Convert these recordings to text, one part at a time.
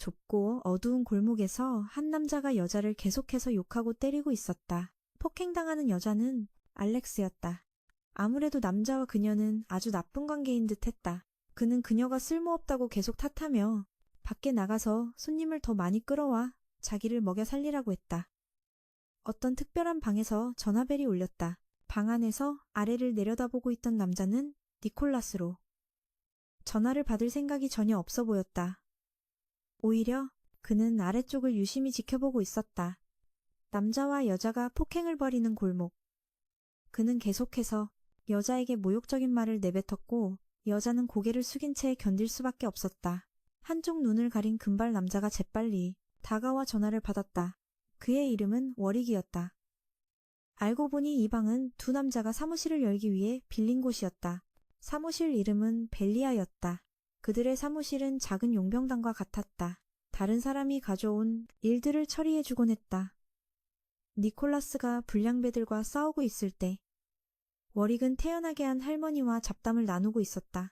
좁고 어두운 골목에서 한 남자가 여자를 계속해서 욕하고 때리고 있었다. 폭행당하는 여자는 알렉스였다. 아무래도 남자와 그녀는 아주 나쁜 관계인 듯 했다. 그는 그녀가 쓸모없다고 계속 탓하며 밖에 나가서 손님을 더 많이 끌어와 자기를 먹여 살리라고 했다. 어떤 특별한 방에서 전화벨이 울렸다. 방 안에서 아래를 내려다보고 있던 남자는 니콜라스로. 전화를 받을 생각이 전혀 없어 보였다. 오히려 그는 아래쪽을 유심히 지켜보고 있었다. 남자와 여자가 폭행을 벌이는 골목. 그는 계속해서 여자에게 모욕적인 말을 내뱉었고 여자는 고개를 숙인 채 견딜 수밖에 없었다. 한쪽 눈을 가린 금발 남자가 재빨리 다가와 전화를 받았다. 그의 이름은 워릭이었다. 알고 보니 이 방은 두 남자가 사무실을 열기 위해 빌린 곳이었다. 사무실 이름은 벨리아였다. 그들의 사무실은 작은 용병단과 같았다. 다른 사람이 가져온 일들을 처리해주곤 했다. 니콜라스가 불량배들과 싸우고 있을 때 워릭은 태연하게 한 할머니와 잡담을 나누고 있었다.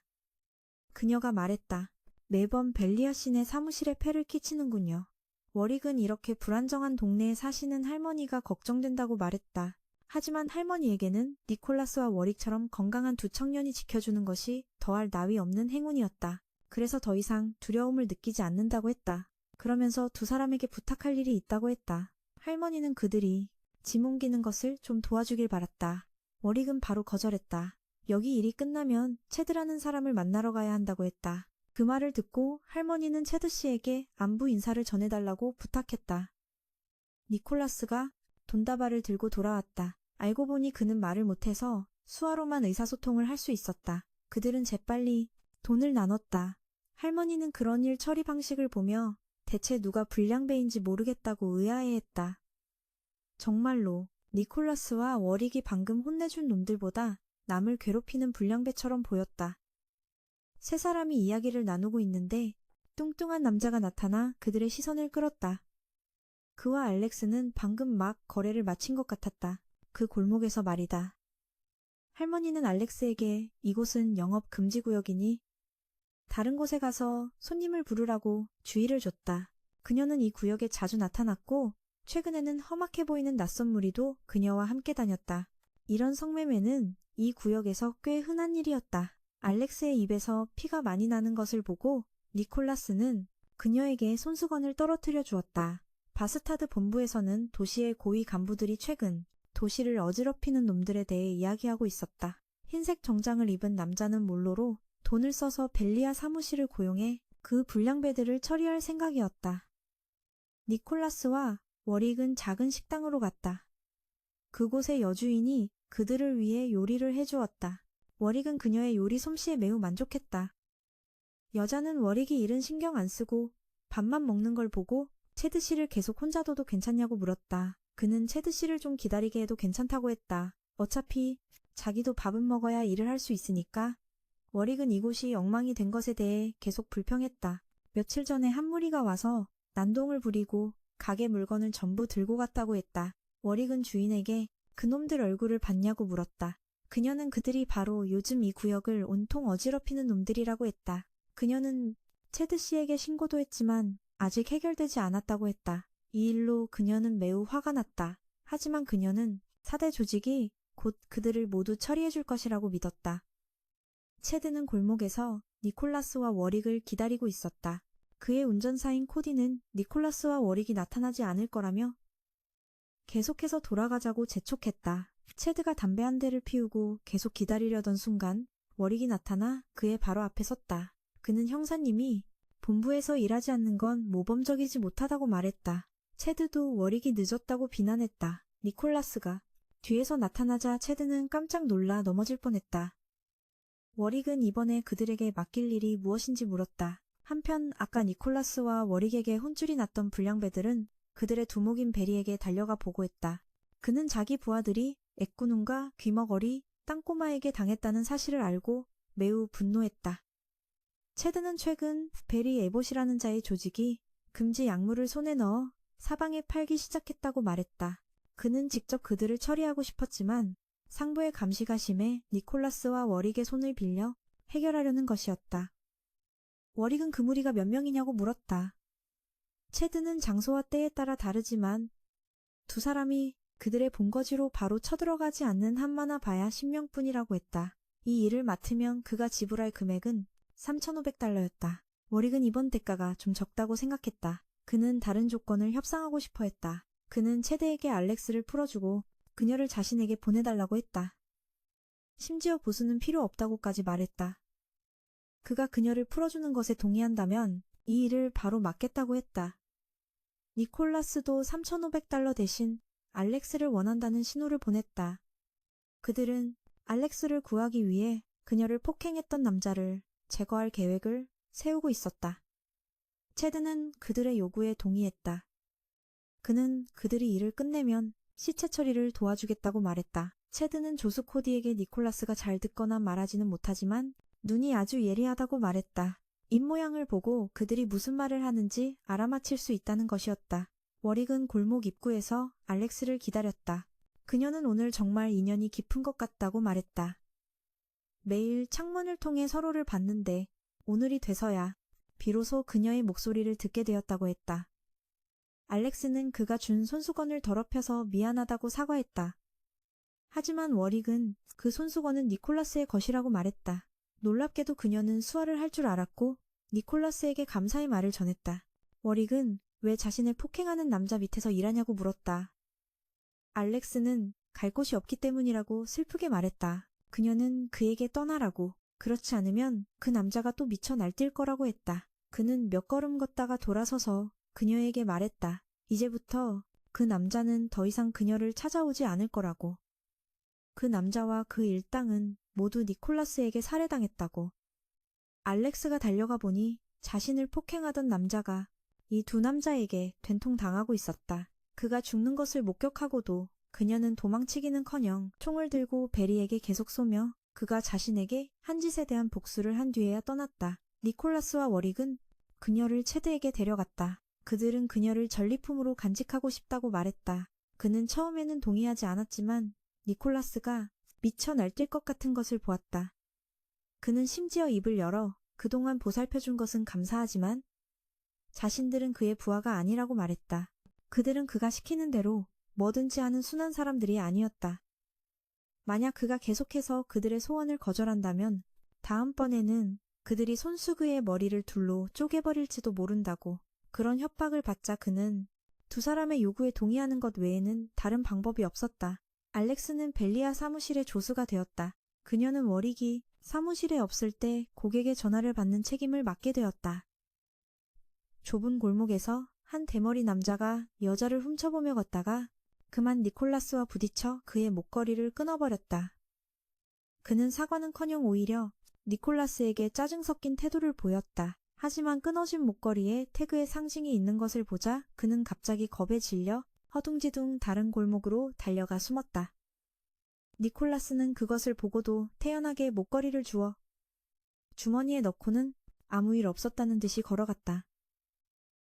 그녀가 말했다. 매번 벨리아 씨네 사무실에 패를 끼치는군요. 워릭은 이렇게 불안정한 동네에 사시는 할머니가 걱정된다고 말했다. 하지만 할머니에게는 니콜라스와 워릭처럼 건강한 두 청년이 지켜주는 것이 더할 나위 없는 행운이었다. 그래서 더 이상 두려움을 느끼지 않는다고 했다. 그러면서 두 사람에게 부탁할 일이 있다고 했다. 할머니는 그들이 짐 옮기는 것을 좀 도와주길 바랐다. 워릭은 바로 거절했다. 여기 일이 끝나면 체드라는 사람을 만나러 가야 한다고 했다. 그 말을 듣고 할머니는 체드 씨에게 안부 인사를 전해달라고 부탁했다. 니콜라스가 돈다발을 들고 돌아왔다. 알고 보니 그는 말을 못해서 수화로만 의사소통을 할 수 있었다. 그들은 재빨리 돈을 나눴다. 할머니는 그런 일 처리 방식을 보며 대체 누가 불량배인지 모르겠다고 의아해했다. 정말로 니콜라스와 워릭이 방금 혼내준 놈들보다 남을 괴롭히는 불량배처럼 보였다. 세 사람이 이야기를 나누고 있는데 뚱뚱한 남자가 나타나 그들의 시선을 끌었다. 그와 알렉스는 방금 막 거래를 마친 것 같았다. 그 골목에서 말이다. 할머니는 알렉스에게 이곳은 영업 금지 구역이니 다른 곳에 가서 손님을 부르라고 주의를 줬다. 그녀는 이 구역에 자주 나타났고 최근에는 험악해 보이는 낯선 무리도 그녀와 함께 다녔다. 이런 성매매는 이 구역에서 꽤 흔한 일이었다. 알렉스의 입에서 피가 많이 나는 것을 보고 니콜라스는 그녀에게 손수건을 떨어뜨려 주었다. 바스타드 본부에서는 도시의 고위 간부들이 최근 도시를 어지럽히는 놈들에 대해 이야기하고 있었다. 흰색 정장을 입은 남자는 몰로로 돈을 써서 벨리아 사무실을 고용해 그 불량배들을 처리할 생각이었다. 니콜라스와 워릭은 작은 식당으로 갔다. 그곳의 여주인이 그들을 위해 요리를 해주었다. 워릭은 그녀의 요리 솜씨에 매우 만족했다. 여자는 워릭이 일은 신경 안 쓰고 밥만 먹는 걸 보고 체드 씨를 계속 혼자 둬도 괜찮냐고 물었다. 그는 체드 씨를 좀 기다리게 해도 괜찮다고 했다. 어차피 자기도 밥은 먹어야 일을 할 수 있으니까. 워릭은 이곳이 엉망이 된 것에 대해 계속 불평했다. 며칠 전에 한 무리가 와서 난동을 부리고 가게 물건을 전부 들고 갔다고 했다. 워릭은 주인에게 그놈들 얼굴을 봤냐고 물었다. 그녀는 그들이 바로 요즘 이 구역을 온통 어지럽히는 놈들이라고 했다. 그녀는 체드 씨에게 신고도 했지만 아직 해결되지 않았다고 했다. 이 일로 그녀는 매우 화가 났다. 하지만 그녀는 사대 조직이 곧 그들을 모두 처리해 줄 것이라고 믿었다. 체드는 골목에서 니콜라스와 워릭을 기다리고 있었다. 그의 운전사인 코디는 니콜라스와 워릭이 나타나지 않을 거라며 계속해서 돌아가자고 재촉했다. 체드가 담배 한 대를 피우고 계속 기다리려던 순간 워릭이 나타나 그의 바로 앞에 섰다. 그는 형사님이 본부에서 일하지 않는 건 모범적이지 못하다고 말했다. 체드도 워릭이 늦었다고 비난했다. 니콜라스가 뒤에서 나타나자 체드는 깜짝 놀라 넘어질 뻔했다. 워릭은 이번에 그들에게 맡길 일이 무엇인지 물었다. 한편 아까 니콜라스와 워릭에게 혼쭐이 났던 불량배들은 그들의 두목인 베리에게 달려가 보고했다. 그는 자기 부하들이 애꾸눈과 귀머거리, 땅꼬마에게 당했다는 사실을 알고 매우 분노했다. 체드는 최근 베리 에봇이라는 자의 조직이 금지 약물을 손에 넣어 사방에 팔기 시작했다고 말했다. 그는 직접 그들을 처리하고 싶었지만 상부의 감시가 심해 니콜라스와 워릭의 손을 빌려 해결하려는 것이었다. 워릭은 그 무리가 몇 명이냐고 물었다. 체드는 장소와 때에 따라 다르지만 두 사람이 그들의 본거지로 바로 쳐들어가지 않는 한마나 봐야 10명뿐이라고 했다. 이 일을 맡으면 그가 지불할 금액은 3,500달러였다. 워릭은 이번 대가가 좀 적다고 생각했다. 그는 다른 조건을 협상하고 싶어 했다. 그는 체드에게 알렉스를 풀어주고 그녀를 자신에게 보내달라고 했다. 심지어 보수는 필요 없다고까지 말했다. 그가 그녀를 풀어주는 것에 동의한다면 이 일을 바로 맡겠다고 했다. 니콜라스도 3,500달러 대신 알렉스를 원한다는 신호를 보냈다. 그들은 알렉스를 구하기 위해 그녀를 폭행했던 남자를 제거할 계획을 세우고 있었다. 체드는 그들의 요구에 동의했다. 그는 그들이 일을 끝내면 시체 처리를 도와주겠다고 말했다. 체드는 조수 코디에게 니콜라스가 잘 듣거나 말하지는 못하지만 눈이 아주 예리하다고 말했다. 입모양을 보고 그들이 무슨 말을 하는지 알아맞힐 수 있다는 것이었다. 워릭은 골목 입구에서 알렉스를 기다렸다. 그녀는 오늘 정말 인연이 깊은 것 같다고 말했다. 매일 창문을 통해 서로를 봤는데 오늘이 돼서야 비로소 그녀의 목소리를 듣게 되었다고 했다. 알렉스는 그가 준 손수건을 더럽혀서 미안하다고 사과했다. 하지만 워릭은 그 손수건은 니콜라스의 것이라고 말했다. 놀랍게도 그녀는 수화를 할 줄 알았고 니콜라스에게 감사의 말을 전했다. 워릭은 왜 자신을 폭행하는 남자 밑에서 일하냐고 물었다. 알렉스는 갈 곳이 없기 때문이라고 슬프게 말했다. 그녀는 그에게 떠나라고, 그렇지 않으면 그 남자가 또 미쳐 날뛸 거라고 했다. 그는 몇 걸음 걷다가 돌아서서 그녀에게 말했다. 이제부터 그 남자는 더 이상 그녀를 찾아오지 않을 거라고. 그 남자와 그 일당은 모두 니콜라스에게 살해당했다고. 알렉스가 달려가 보니 자신을 폭행하던 남자가 이 두 남자에게 된통당하고 있었다. 그가 죽는 것을 목격하고도 그녀는 도망치기는커녕 총을 들고 베리에게 계속 쏘며 그가 자신에게 한 짓에 대한 복수를 한 뒤에야 떠났다. 니콜라스와 워릭은 그녀를 체드에게 데려갔다. 그들은 그녀를 전리품으로 간직하고 싶다고 말했다. 그는 처음에는 동의하지 않았지만 니콜라스가 미쳐 날뛸 것 같은 것을 보았다. 그는 심지어 입을 열어 그동안 보살펴준 것은 감사하지만 자신들은 그의 부하가 아니라고 말했다. 그들은 그가 시키는 대로 뭐든지 하는 순한 사람들이 아니었다. 만약 그가 계속해서 그들의 소원을 거절한다면 다음번에는 그들이 손수그의 머리를 둘로 쪼개버릴지도 모른다고. 그런 협박을 받자 그는 두 사람의 요구에 동의하는 것 외에는 다른 방법이 없었다. 알렉스는 벨리아 사무실의 조수가 되었다. 그녀는 워릭이 사무실에 없을 때 고객의 전화를 받는 책임을 맡게 되었다. 좁은 골목에서 한 대머리 남자가 여자를 훔쳐보며 걷다가 그만 니콜라스와 부딪혀 그의 목걸이를 끊어버렸다. 그는 사과는커녕 오히려 니콜라스에게 짜증 섞인 태도를 보였다. 하지만 끊어진 목걸이에 태그의 상징이 있는 것을 보자 그는 갑자기 겁에 질려 허둥지둥 다른 골목으로 달려가 숨었다. 니콜라스는 그것을 보고도 태연하게 목걸이를 주워 주머니에 넣고는 아무 일 없었다는 듯이 걸어갔다.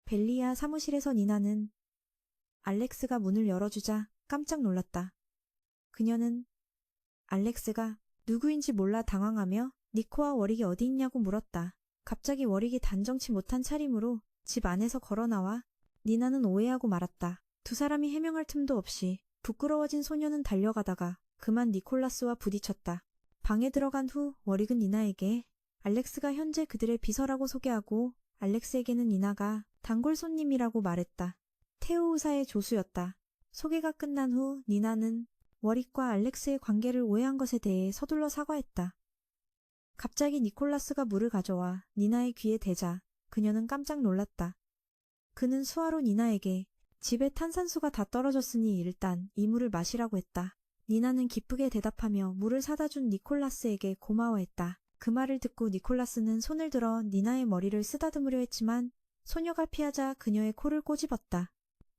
벨리아 사무실에서 니나는 알렉스가 문을 열어주자 깜짝 놀랐다. 그녀는 알렉스가 누구인지 몰라 당황하며 니코와 워릭이 어디 있냐고 물었다. 갑자기 워릭이 단정치 못한 차림으로 집 안에서 걸어나와 니나는 오해하고 말았다. 두 사람이 해명할 틈도 없이 부끄러워진 소녀는 달려가다가 그만 니콜라스와 부딪혔다. 방에 들어간 후 워릭은 니나에게 알렉스가 현재 그들의 비서라고 소개하고 알렉스에게는 니나가 단골 손님이라고 말했다. 테오 의사의 조수였다. 소개가 끝난 후 니나는 워릭과 알렉스의 관계를 오해한 것에 대해 서둘러 사과했다. 갑자기 니콜라스가 물을 가져와 니나의 귀에 대자 그녀는 깜짝 놀랐다. 그는 수화로 니나에게 집에 탄산수가 다 떨어졌으니 일단 이 물을 마시라고 했다. 니나는 기쁘게 대답하며 물을 사다 준 니콜라스에게 고마워했다. 그 말을 듣고 니콜라스는 손을 들어 니나의 머리를 쓰다듬으려 했지만 소녀가 피하자 그녀의 코를 꼬집었다.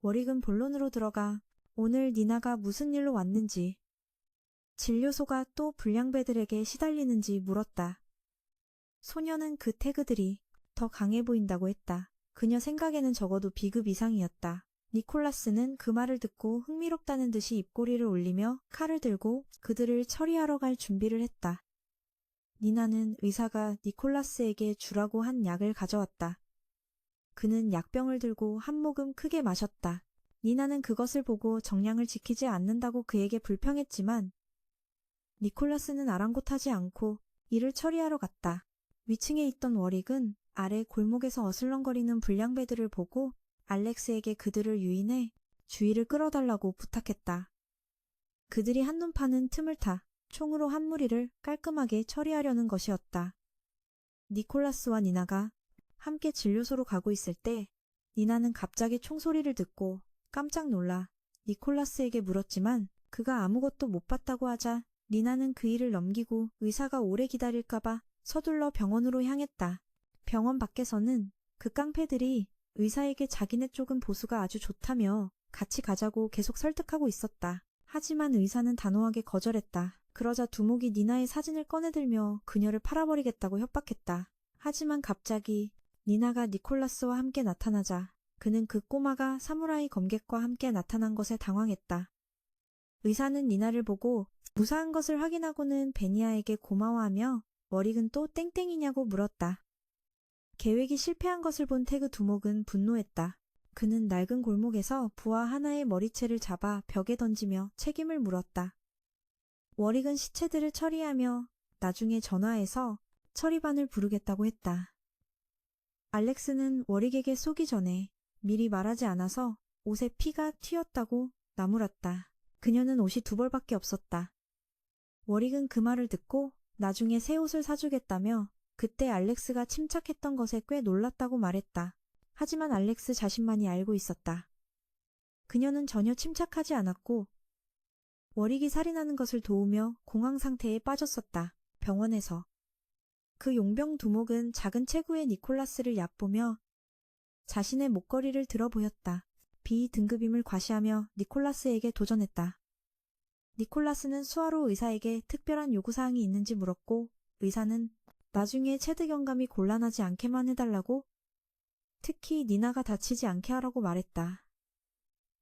워릭은 본론으로 들어가 오늘 니나가 무슨 일로 왔는지, 진료소가 또 불량배들에게 시달리는지 물었다. 소녀는 그 태그들이 더 강해 보인다고 했다. 그녀 생각에는 적어도 비급 이상이었다. 니콜라스는 그 말을 듣고 흥미롭다는 듯이 입꼬리를 올리며 칼을 들고 그들을 처리하러 갈 준비를 했다. 니나는 의사가 니콜라스에게 주라고 한 약을 가져왔다. 그는 약병을 들고 한 모금 크게 마셨다. 니나는 그것을 보고 정량을 지키지 않는다고 그에게 불평했지만 니콜라스는 아랑곳하지 않고 일을 처리하러 갔다. 위층에 있던 워릭은 아래 골목에서 어슬렁거리는 불량배들을 보고 알렉스에게 그들을 유인해 주의를 끌어달라고 부탁했다. 그들이 한눈 파는 틈을 타 총으로 한 무리를 깔끔하게 처리하려는 것이었다. 니콜라스와 니나가 함께 진료소로 가고 있을 때 니나는 갑자기 총소리를 듣고 깜짝 놀라 니콜라스에게 물었지만 그가 아무것도 못 봤다고 하자 니나는 그 일을 넘기고 의사가 오래 기다릴까봐 서둘러 병원으로 향했다. 병원 밖에서는 그 깡패들이 의사에게 자기네 쪽은 보수가 아주 좋다며 같이 가자고 계속 설득하고 있었다. 하지만 의사는 단호하게 거절했다. 그러자 두목이 니나의 사진을 꺼내들며 그녀를 팔아버리겠다고 협박했다. 하지만 갑자기 니나가 니콜라스와 함께 나타나자 그는 그 꼬마가 사무라이 검객과 함께 나타난 것에 당황했다. 의사는 니나를 보고 무사한 것을 확인하고는 베니아에게 고마워하며 워릭은 또 땡땡이냐고 물었다. 계획이 실패한 것을 본 태그 두목은 분노했다. 그는 낡은 골목에서 부하 하나의 머리채를 잡아 벽에 던지며 책임을 물었다. 워릭은 시체들을 처리하며 나중에 전화해서 처리반을 부르겠다고 했다. 알렉스는 워릭에게 쏘기 전에 미리 말하지 않아서 옷에 피가 튀었다고 나무랐다. 그녀는 옷이 2벌밖에 없었다. 워릭은 그 말을 듣고 나중에 새 옷을 사주겠다며 그때 알렉스가 침착했던 것에 꽤 놀랐다고 말했다. 하지만 알렉스 자신만이 알고 있었다. 그녀는 전혀 침착하지 않았고 워릭이 살인하는 것을 도우며 공황 상태에 빠졌었다. 병원에서. 그 용병 두목은 작은 체구의 니콜라스를 얕보며 자신의 목걸이를 들어 보였다. B등급임을 과시하며 니콜라스에게 도전했다. 니콜라스는 수아로 의사에게 특별한 요구사항이 있는지 물었고 의사는 나중에 체드 경감이 곤란하지 않게만 해달라고 특히 니나가 다치지 않게 하라고 말했다.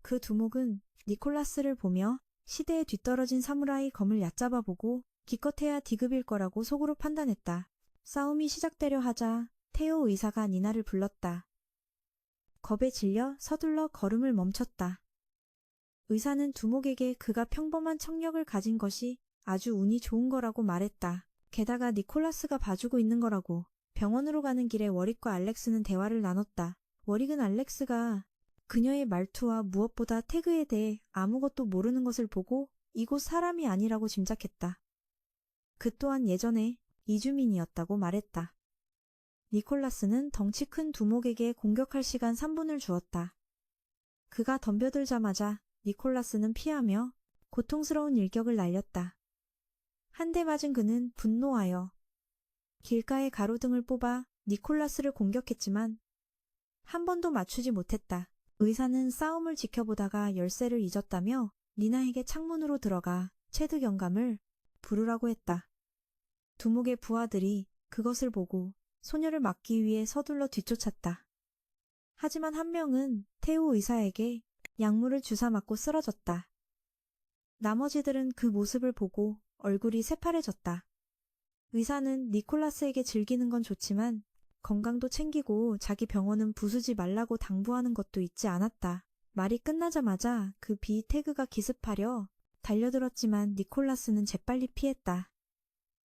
그 두목은 니콜라스를 보며 시대에 뒤떨어진 사무라이 검을 얕잡아 보고 기껏해야 D급일 거라고 속으로 판단했다. 싸움이 시작되려 하자 테오 의사가 니나를 불렀다. 겁에 질려 서둘러 걸음을 멈췄다. 의사는 두목에게 그가 평범한 청력을 가진 것이 아주 운이 좋은 거라고 말했다. 게다가 니콜라스가 봐주고 있는 거라고. 병원으로 가는 길에 워릭과 알렉스는 대화를 나눴다. 워릭은 알렉스가 그녀의 말투와 무엇보다 태그에 대해 아무것도 모르는 것을 보고 이곳 사람이 아니라고 짐작했다. 그 또한 예전에 이주민이었다고 말했다. 니콜라스는 덩치 큰 두목에게 공격할 시간 3분을 주었다. 그가 덤벼들자마자 니콜라스는 피하며 고통스러운 일격을 날렸다. 한 대 맞은 그는 분노하여 길가의 가로등을 뽑아 니콜라스를 공격했지만 한 번도 맞추지 못했다. 의사는 싸움을 지켜보다가 열쇠를 잊었다며 니나에게 창문으로 들어가 체드 경감을 부르라고 했다. 두목의 부하들이 그것을 보고 소녀를 막기 위해 서둘러 뒤쫓았다. 하지만 한 명은 테오 의사에게 약물을 주사 맞고 쓰러졌다. 나머지들은 그 모습을 보고 얼굴이 새파래졌다. 의사는 니콜라스에게 즐기는 건 좋지만 건강도 챙기고 자기 병원은 부수지 말라고 당부하는 것도 잊지 않았다. 말이 끝나자마자 그 비태그가 기습하려 달려들었지만 니콜라스는 재빨리 피했다.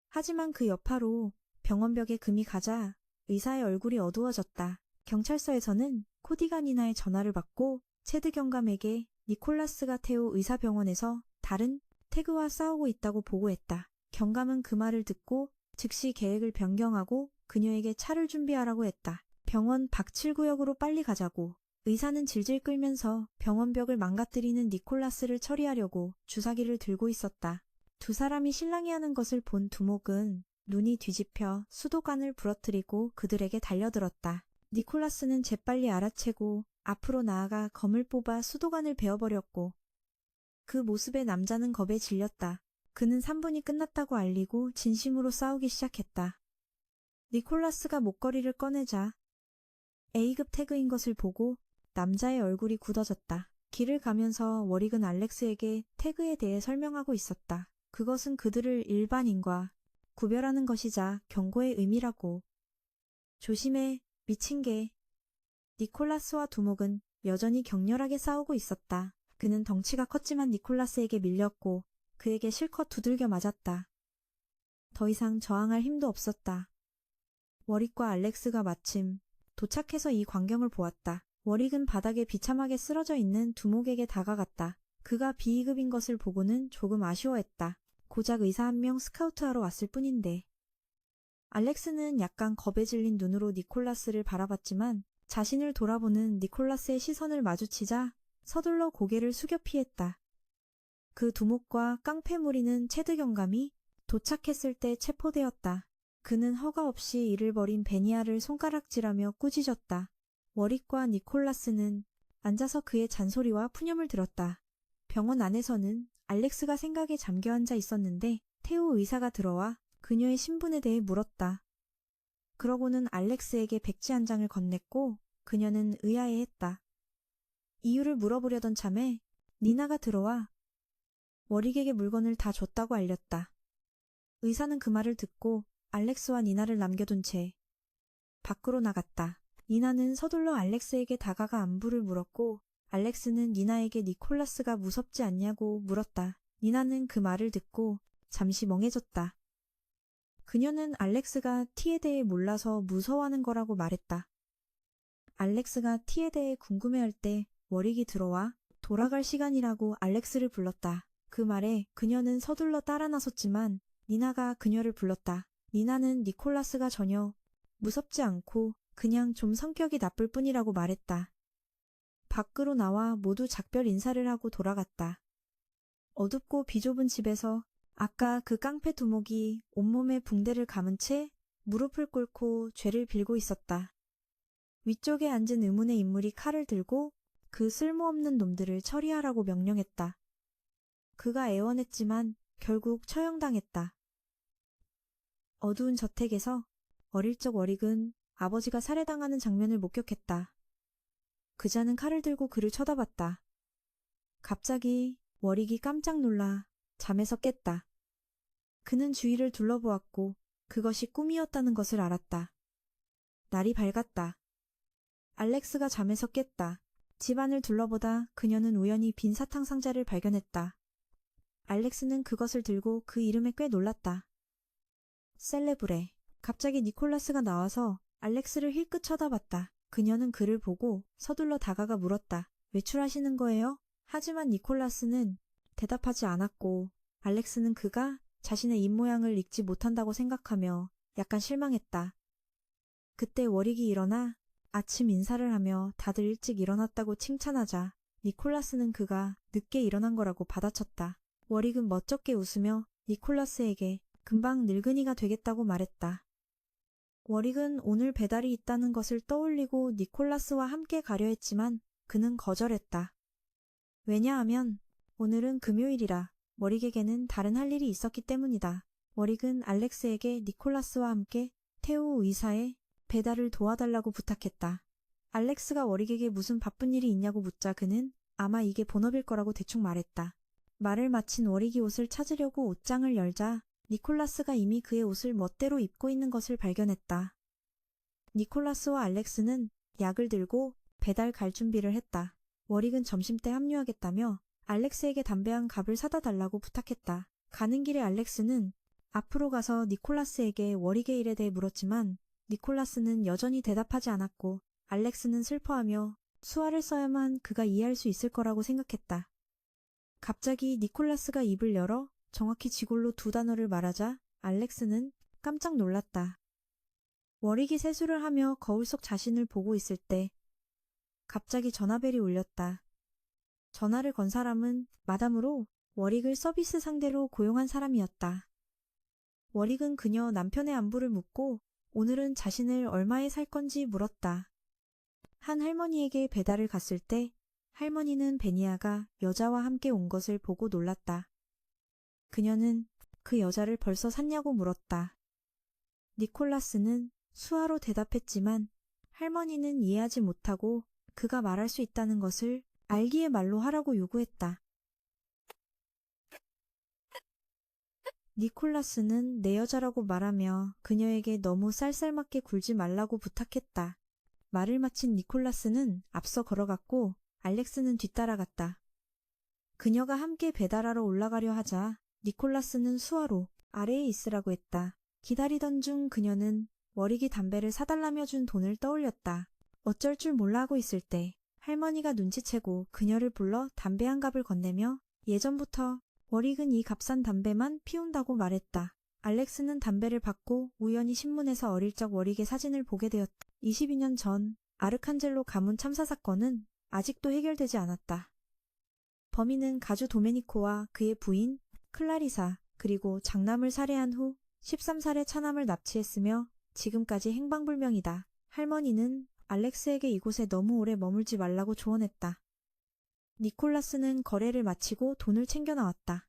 하지만 그 여파로 병원벽에 금이 가자 의사의 얼굴이 어두워졌다. 경찰서에서는 코디가 니나의 전화를 받고 체드 경감에게 니콜라스가 테오 의사병원에서 다른 태그와 싸우고 있다고 보고했다. 경감은 그 말을 듣고 즉시 계획을 변경하고 그녀에게 차를 준비하라고 했다. 병원 박7구역으로 빨리 가자고. 의사는 질질 끌면서 병원벽을 망가뜨리는 니콜라스를 처리하려고 주사기를 들고 있었다. 두 사람이 실랑이 하는 것을 본 두목은 눈이 뒤집혀 수도관을 부러뜨리고 그들에게 달려들었다. 니콜라스는 재빨리 알아채고 앞으로 나아가 검을 뽑아 수도관을 베어버렸고 그 모습에 남자는 겁에 질렸다. 그는 3분이 끝났다고 알리고 진심으로 싸우기 시작했다. 니콜라스가 목걸이를 꺼내자 A급 태그인 것을 보고 남자의 얼굴이 굳어졌다. 길을 가면서 워릭은 알렉스에게 태그에 대해 설명하고 있었다. 그것은 그들을 일반인과 구별하는 것이자 경고의 의미라고. 조심해, 미친 개. 니콜라스와 두목은 여전히 격렬하게 싸우고 있었다. 그는 덩치가 컸지만 니콜라스에게 밀렸고 그에게 실컷 두들겨 맞았다. 더 이상 저항할 힘도 없었다. 워릭과 알렉스가 마침 도착해서 이 광경을 보았다. 워릭은 바닥에 비참하게 쓰러져 있는 두목에게 다가갔다. 그가 B급인 것을 보고는 조금 아쉬워했다. 고작 의사 한 명 스카우트하러 왔을 뿐인데. 알렉스는 약간 겁에 질린 눈으로 니콜라스를 바라봤지만 자신을 돌아보는 니콜라스의 시선을 마주치자 서둘러 고개를 숙여 피했다. 그 두목과 깡패무리는 체드 경감이 도착했을 때 체포되었다. 그는 허가 없이 일을 벌인 베니아를 손가락질하며 꾸짖었다. 워릭과 니콜라스는 앉아서 그의 잔소리와 푸념을 들었다. 병원 안에서는 알렉스가 생각에 잠겨 앉아 있었는데 테오 의사가 들어와 그녀의 신분에 대해 물었다. 그러고는 알렉스에게 백지 한 장을 건넸고 그녀는 의아해했다. 이유를 물어보려던 참에 니나가 들어와 워릭에게 물건을 다 줬다고 알렸다. 의사는 그 말을 듣고 알렉스와 니나를 남겨둔 채 밖으로 나갔다. 니나는 서둘러 알렉스에게 다가가 안부를 물었고 알렉스는 니나에게 니콜라스가 무섭지 않냐고 물었다. 니나는 그 말을 듣고 잠시 멍해졌다. 그녀는 알렉스가 T에 대해 몰라서 무서워하는 거라고 말했다. 알렉스가 T에 대해 궁금해할 때 워릭이 들어와 돌아갈 시간이라고 알렉스를 불렀다. 그 말에 그녀는 서둘러 따라 나섰지만 니나가 그녀를 불렀다. 니나는 니콜라스가 전혀 무섭지 않고 그냥 좀 성격이 나쁠 뿐이라고 말했다. 밖으로 나와 모두 작별 인사를 하고 돌아갔다. 어둡고 비좁은 집에서 아까 그 깡패 두목이 온몸에 붕대를 감은 채 무릎을 꿇고 죄를 빌고 있었다. 위쪽에 앉은 의문의 인물이 칼을 들고 그 쓸모없는 놈들을 처리하라고 명령했다. 그가 애원했지만 결국 처형당했다. 어두운 저택에서 어릴 적 워릭은 아버지가 살해당하는 장면을 목격했다. 그자는 칼을 들고 그를 쳐다봤다. 갑자기 워릭이 깜짝 놀라 잠에서 깼다. 그는 주위를 둘러보았고 그것이 꿈이었다는 것을 알았다. 날이 밝았다. 알렉스가 잠에서 깼다. 집안을 둘러보다 그녀는 우연히 빈 사탕 상자를 발견했다. 알렉스는 그것을 들고 그 이름에 꽤 놀랐다. 셀레브레. 갑자기 니콜라스가 나와서 알렉스를 힐끗 쳐다봤다. 그녀는 그를 보고 서둘러 다가가 물었다. 외출하시는 거예요? 하지만 니콜라스는 대답하지 않았고 알렉스는 그가 자신의 입모양을 읽지 못한다고 생각하며 약간 실망했다. 그때 워릭이 일어나 아침 인사를 하며 다들 일찍 일어났다고 칭찬하자 니콜라스는 그가 늦게 일어난 거라고 받아쳤다. 워릭은 멋쩍게 웃으며 니콜라스에게 금방 늙은이가 되겠다고 말했다. 워릭은 오늘 배달이 있다는 것을 떠올리고 니콜라스와 함께 가려 했지만 그는 거절했다. 왜냐하면 오늘은 금요일이라 워릭에게는 다른 할 일이 있었기 때문이다. 워릭은 알렉스에게 니콜라스와 함께 테오 의사의 배달을 도와달라고 부탁했다. 알렉스가 워릭에게 무슨 바쁜 일이 있냐고 묻자 그는 아마 이게 본업일 거라고 대충 말했다. 말을 마친 워릭이 옷을 찾으려고 옷장을 열자 니콜라스가 이미 그의 옷을 멋대로 입고 있는 것을 발견했다. 니콜라스와 알렉스는 약을 들고 배달 갈 준비를 했다. 워릭은 점심때 합류하겠다며 알렉스에게 담배 한 갑을 사다 달라고 부탁했다. 가는 길에 알렉스는 앞으로 가서 니콜라스에게 워릭의 일에 대해 물었지만 니콜라스는 여전히 대답하지 않았고 알렉스는 슬퍼하며 수화를 써야만 그가 이해할 수 있을 거라고 생각했다. 갑자기 니콜라스가 입을 열어 정확히 지골로 두 단어를 말하자 알렉스는 깜짝 놀랐다. 워릭이 세수를 하며 거울 속 자신을 보고 있을 때 갑자기 전화벨이 울렸다. 전화를 건 사람은 마담으로 워릭을 서비스 상대로 고용한 사람이었다. 워릭은 그녀 남편의 안부를 묻고 오늘은 자신을 얼마에 살 건지 물었다. 한 할머니에게 배달을 갔을 때 할머니는 베니아가 여자와 함께 온 것을 보고 놀랐다. 그녀는 그 여자를 벌써 샀냐고 물었다. 니콜라스는 수화로 대답했지만 할머니는 이해하지 못하고 그가 말할 수 있다는 것을 알기에 말로 하라고 요구했다. 니콜라스는 내 여자라고 말하며 그녀에게 너무 쌀쌀맞게 굴지 말라고 부탁했다. 말을 마친 니콜라스는 앞서 걸어갔고 알렉스는 뒤따라갔다. 그녀가 함께 배달하러 올라가려 하자 니콜라스는 수화로 아래에 있으라고 했다. 기다리던 중 그녀는 워릭이 담배를 사달라며 준 돈을 떠올렸다. 어쩔 줄 몰라 하고 있을 때 할머니가 눈치채고 그녀를 불러 담배 한 갑을 건네며 예전부터 워릭은 이 값싼 담배만 피운다고 말했다. 알렉스는 담배를 받고 우연히 신문에서 어릴 적 워릭의 사진을 보게 되었다. 22년 전 아르칸젤로 가문 참사 사건은 아직도 해결되지 않았다. 범인은 가주 도메니코와 그의 부인 클라리사 그리고 장남을 살해한 후 13살의 차남을 납치했으며 지금까지 행방불명이다. 할머니는 알렉스에게 이곳에 너무 오래 머물지 말라고 조언했다. 니콜라스는 거래를 마치고 돈을 챙겨 나왔다.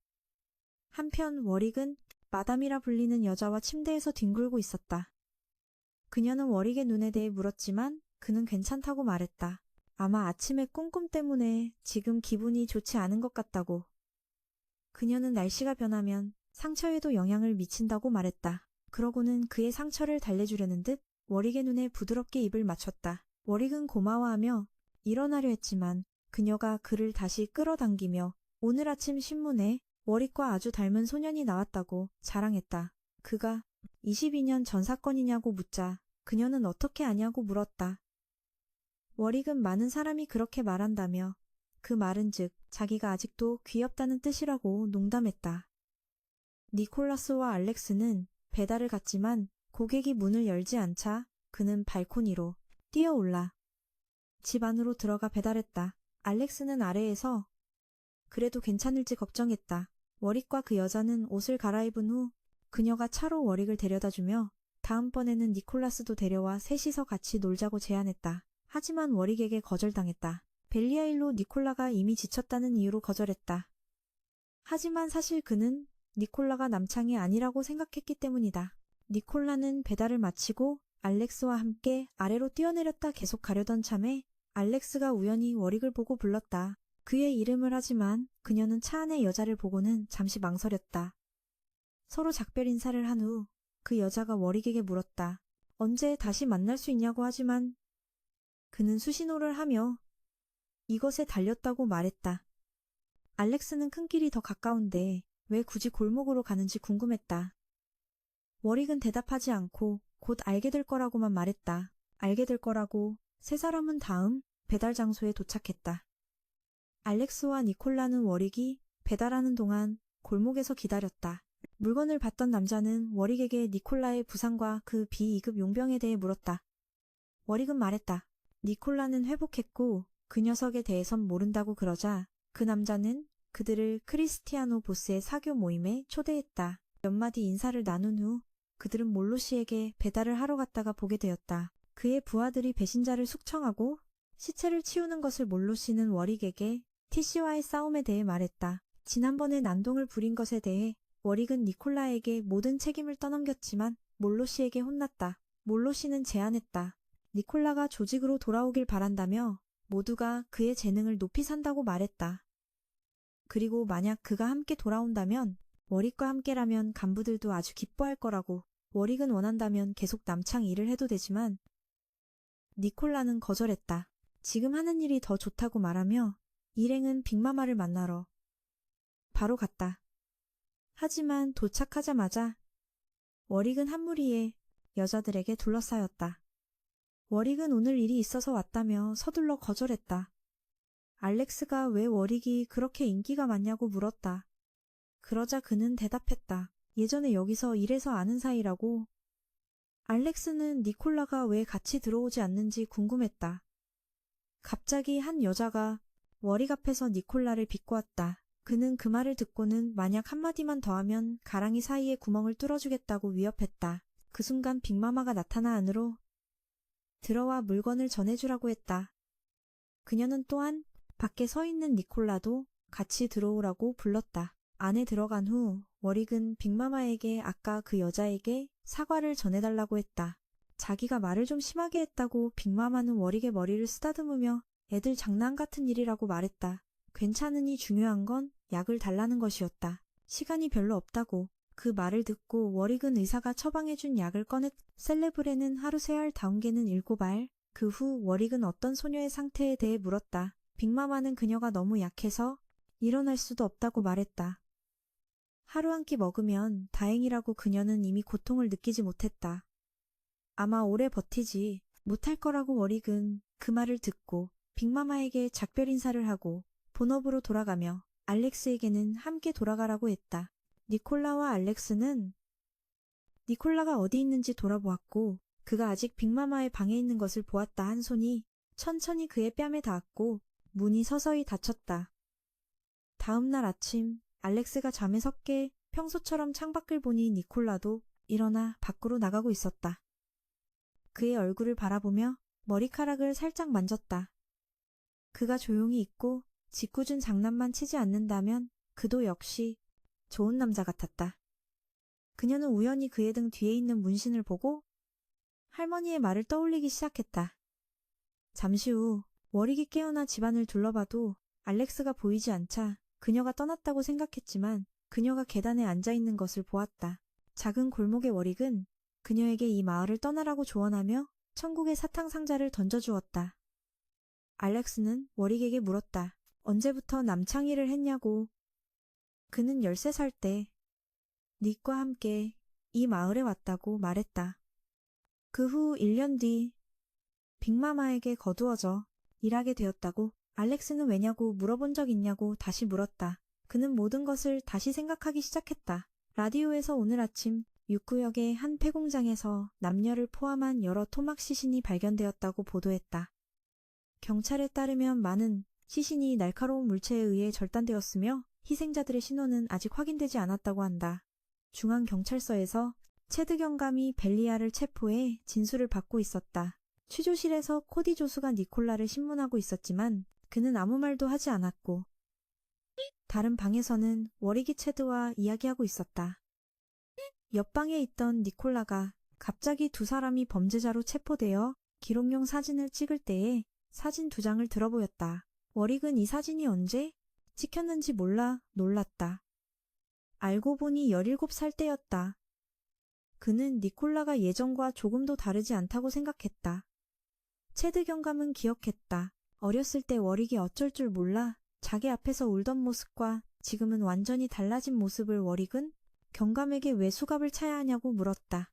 한편 워릭은 마담이라 불리는 여자와 침대에서 뒹굴고 있었다. 그녀는 워릭의 눈에 대해 물었지만 그는 괜찮다고 말했다. 아마 아침의 꿈꿈 때문에 지금 기분이 좋지 않은 것 같다고. 그녀는 날씨가 변하면 상처에도 영향을 미친다고 말했다. 그러고는 그의 상처를 달래주려는 듯 워릭의 눈에 부드럽게 입을 맞췄다. 워릭은 고마워하며 일어나려 했지만 그녀가 그를 다시 끌어당기며 오늘 아침 신문에 워릭과 아주 닮은 소년이 나왔다고 자랑했다. 그가 22년 전 사건이냐고 묻자 그녀는 어떻게 아냐고 물었다. 워릭은 많은 사람이 그렇게 말한다며 그 말은 즉 자기가 아직도 귀엽다는 뜻이라고 농담했다. 니콜라스와 알렉스는 배달을 갔지만 고객이 문을 열지 않자 그는 발코니로 뛰어올라 집 안으로 들어가 배달했다. 알렉스는 아래에서 그래도 괜찮을지 걱정했다. 워릭과 그 여자는 옷을 갈아입은 후 그녀가 차로 워릭을 데려다주며 다음번에는 니콜라스도 데려와 셋이서 같이 놀자고 제안했다. 하지만 워릭에게 거절당했다. 벨리아일로 니콜라가 이미 지쳤다는 이유로 거절했다. 하지만 사실 그는 니콜라가 남창이 아니라고 생각했기 때문이다. 니콜라는 배달을 마치고 알렉스와 함께 아래로 뛰어내렸다 계속 가려던 참에 알렉스가 우연히 워릭을 보고 불렀다. 그의 이름을 하지만 그녀는 차 안의 여자를 보고는 잠시 망설였다. 서로 작별 인사를 한 후 그 여자가 워릭에게 물었다. 언제 다시 만날 수 있냐고 하지만 그는 수신호를 하며 이것에 달렸다고 말했다. 알렉스는 큰 길이 더 가까운데 왜 굳이 골목으로 가는지 궁금했다. 워릭은 대답하지 않고 곧 알게 될 거라고만 말했다. 알게 될 거라고 세 사람은 다음 배달 장소에 도착했다. 알렉스와 니콜라는 워릭이 배달하는 동안 골목에서 기다렸다. 물건을 받던 남자는 워릭에게 니콜라의 부상과 그 비위급 용병에 대해 물었다. 워릭은 말했다. 니콜라는 회복했고 그 녀석에 대해선 모른다고 그러자 그 남자는 그들을 크리스티아노 보스의 사교 모임에 초대했다. 몇 마디 인사를 나눈 후 그들은 몰로 씨에게 배달을 하러 갔다가 보게 되었다. 그의 부하들이 배신자를 숙청하고 시체를 치우는 것을 몰로 씨는 워릭에게 티씨와의 싸움에 대해 말했다. 지난번에 난동을 부린 것에 대해 워릭은 니콜라에게 모든 책임을 떠넘겼지만 몰로 씨에게 혼났다. 몰로 씨는 제안했다. 니콜라가 조직으로 돌아오길 바란다며 모두가 그의 재능을 높이 산다고 말했다. 그리고 만약 그가 함께 돌아온다면 워릭과 함께라면 간부들도 아주 기뻐할 거라고. 워릭은 원한다면 계속 남창 일을 해도 되지만 니콜라는 거절했다. 지금 하는 일이 더 좋다고 말하며 일행은 빅마마를 만나러 바로 갔다. 하지만 도착하자마자 워릭은 한 무리의 여자들에게 둘러싸였다. 워릭은 오늘 일이 있어서 왔다며 서둘러 거절했다. 알렉스가 왜 워릭이 그렇게 인기가 많냐고 물었다. 그러자 그는 대답했다. 예전에 여기서 일해서 아는 사이라고. 알렉스는 니콜라가 왜 같이 들어오지 않는지 궁금했다. 갑자기 한 여자가 워릭 앞에서 니콜라를 비꼬았다. 그는 그 말을 듣고는 만약 한마디만 더 하면 가랑이 사이에 구멍을 뚫어주겠다고 위협했다. 그 순간 빅마마가 나타나 안으로 들어와 물건을 전해주라고 했다. 그녀는 또한 밖에 서 있는 니콜라도 같이 들어오라고 불렀다. 안에 들어간 후 워릭은 빅마마에게 아까 그 여자에게 사과를 전해달라고 했다. 자기가 말을 좀 심하게 했다고 빅마마는 워릭의 머리를 쓰다듬으며 애들 장난 같은 일이라고 말했다. 괜찮으니 중요한 건 약을 달라는 것이었다. 시간이 별로 없다고. 그 말을 듣고 워릭은 의사가 처방해준 약을 꺼냈. 셀레브레는 하루 3알, 다운게는 7알, 그 후 워릭은 어떤 소녀의 상태에 대해 물었다. 빅마마는 그녀가 너무 약해서 일어날 수도 없다고 말했다. 하루 한 끼 먹으면 다행이라고 그녀는 이미 고통을 느끼지 못했다. 아마 오래 버티지 못할 거라고 워릭은 그 말을 듣고 빅마마에게 작별 인사를 하고 본업으로 돌아가며 알렉스에게는 함께 돌아가라고 했다. 니콜라와 알렉스는 니콜라가 어디 있는지 돌아보았고 그가 아직 빅마마의 방에 있는 것을 보았다. 한 손이 천천히 그의 뺨에 닿았고 문이 서서히 닫혔다. 다음 날 아침 알렉스가 잠에서 깨 평소처럼 창밖을 보니 니콜라도 일어나 밖으로 나가고 있었다. 그의 얼굴을 바라보며 머리카락을 살짝 만졌다. 그가 조용히 있고 짓궂은 장난만 치지 않는다면 그도 역시 좋은 남자 같았다. 그녀는 우연히 그의 등 뒤에 있는 문신을 보고 할머니의 말을 떠올리기 시작했다. 잠시 후 워릭이 깨어나 집안을 둘러봐도 알렉스가 보이지 않자 그녀가 떠났다고 생각했지만 그녀가 계단에 앉아있는 것을 보았다. 작은 골목의 워릭은 그녀에게 이 마을을 떠나라고 조언하며 천국의 사탕상자를 던져주었다. 알렉스는 워릭에게 물었다. 언제부터 남창희를 했냐고. 그는 13살 때 닉과 함께 이 마을에 왔다고 말했다. 그 후 1년 뒤 빅마마에게 거두어져 일하게 되었다고. 알렉스는 왜냐고 물어본 적 있냐고 다시 물었다. 그는 모든 것을 다시 생각하기 시작했다. 라디오에서 오늘 아침 6구역의 한 폐공장에서 남녀를 포함한 여러 토막 시신이 발견되었다고 보도했다. 경찰에 따르면 많은 시신이 날카로운 물체에 의해 절단되었으며 희생자들의 신원은 아직 확인되지 않았다고 한다. 중앙경찰서에서 체드 경감이 벨리아를 체포해 진술을 받고 있었다. 취조실에서 코디 조수가 니콜라를 신문하고 있었지만 그는 아무 말도 하지 않았고 다른 방에서는 워릭이 체드와 이야기하고 있었다. 옆방에 있던 니콜라가 갑자기 두 사람이 범죄자로 체포되어 기록용 사진을 찍을 때에 사진 2장을 들어보였다. 워릭은 이 사진이 언제 찍혔는지 몰라 놀랐다. 알고 보니 17살 때였다. 그는 니콜라가 예전과 조금도 다르지 않다고 생각했다. 체드 경감은 기억했다. 어렸을 때 워릭이 어쩔 줄 몰라 자기 앞에서 울던 모습과 지금은 완전히 달라진 모습을 워릭은 경감에게 왜 수갑을 차야 하냐고 물었다.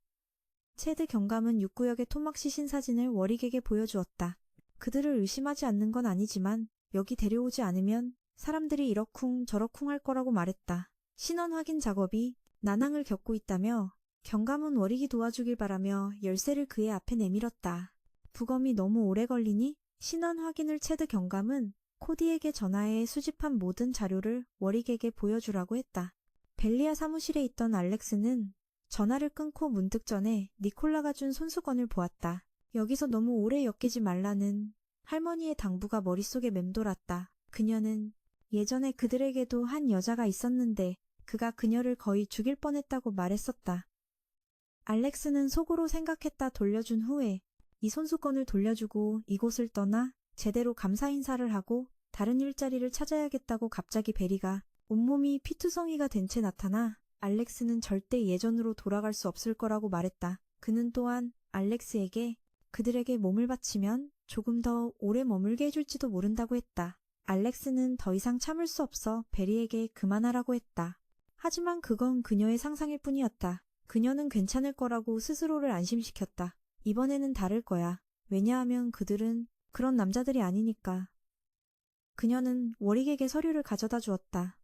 체드 경감은 6구역의 토막 시신 사진을 워릭에게 보여주었다. 그들을 의심하지 않는 건 아니지만 여기 데려오지 않으면 사람들이 이러쿵 저러쿵 할 거라고 말했다. 신원 확인 작업이 난항을 겪고 있다며 경감은 워릭이 도와주길 바라며 열쇠를 그의 앞에 내밀었다. 부검이 너무 오래 걸리니 신원 확인을 체드 경감은 코디에게 전화해 수집한 모든 자료를 워릭에게 보여주라고 했다. 벨리아 사무실에 있던 알렉스는 전화를 끊고 문득 전에 니콜라가 준 손수건을 보았다. 여기서 너무 오래 엮이지 말라는 할머니의 당부가 머릿속에 맴돌았다. 그녀는 예전에 그들에게도 한 여자가 있었는데 그가 그녀를 거의 죽일 뻔했다고 말했었다. 알렉스는 속으로 생각했다. 돌려준 후에 이 손수건을 돌려주고 이곳을 떠나 제대로 감사 인사를 하고 다른 일자리를 찾아야겠다고 갑자기 베리가 온몸이 피투성이가 된 채 나타나 알렉스는 절대 예전으로 돌아갈 수 없을 거라고 말했다. 그는 또한 알렉스에게 그들에게 몸을 바치면 조금 더 오래 머물게 해줄지도 모른다고 했다. 알렉스는 더 이상 참을 수 없어 베리에게 그만하라고 했다. 하지만 그건 그녀의 상상일 뿐이었다. 그녀는 괜찮을 거라고 스스로를 안심시켰다. 이번에는 다를 거야. 왜냐하면 그들은 그런 남자들이 아니니까. 그녀는 워릭에게 서류를 가져다 주었다.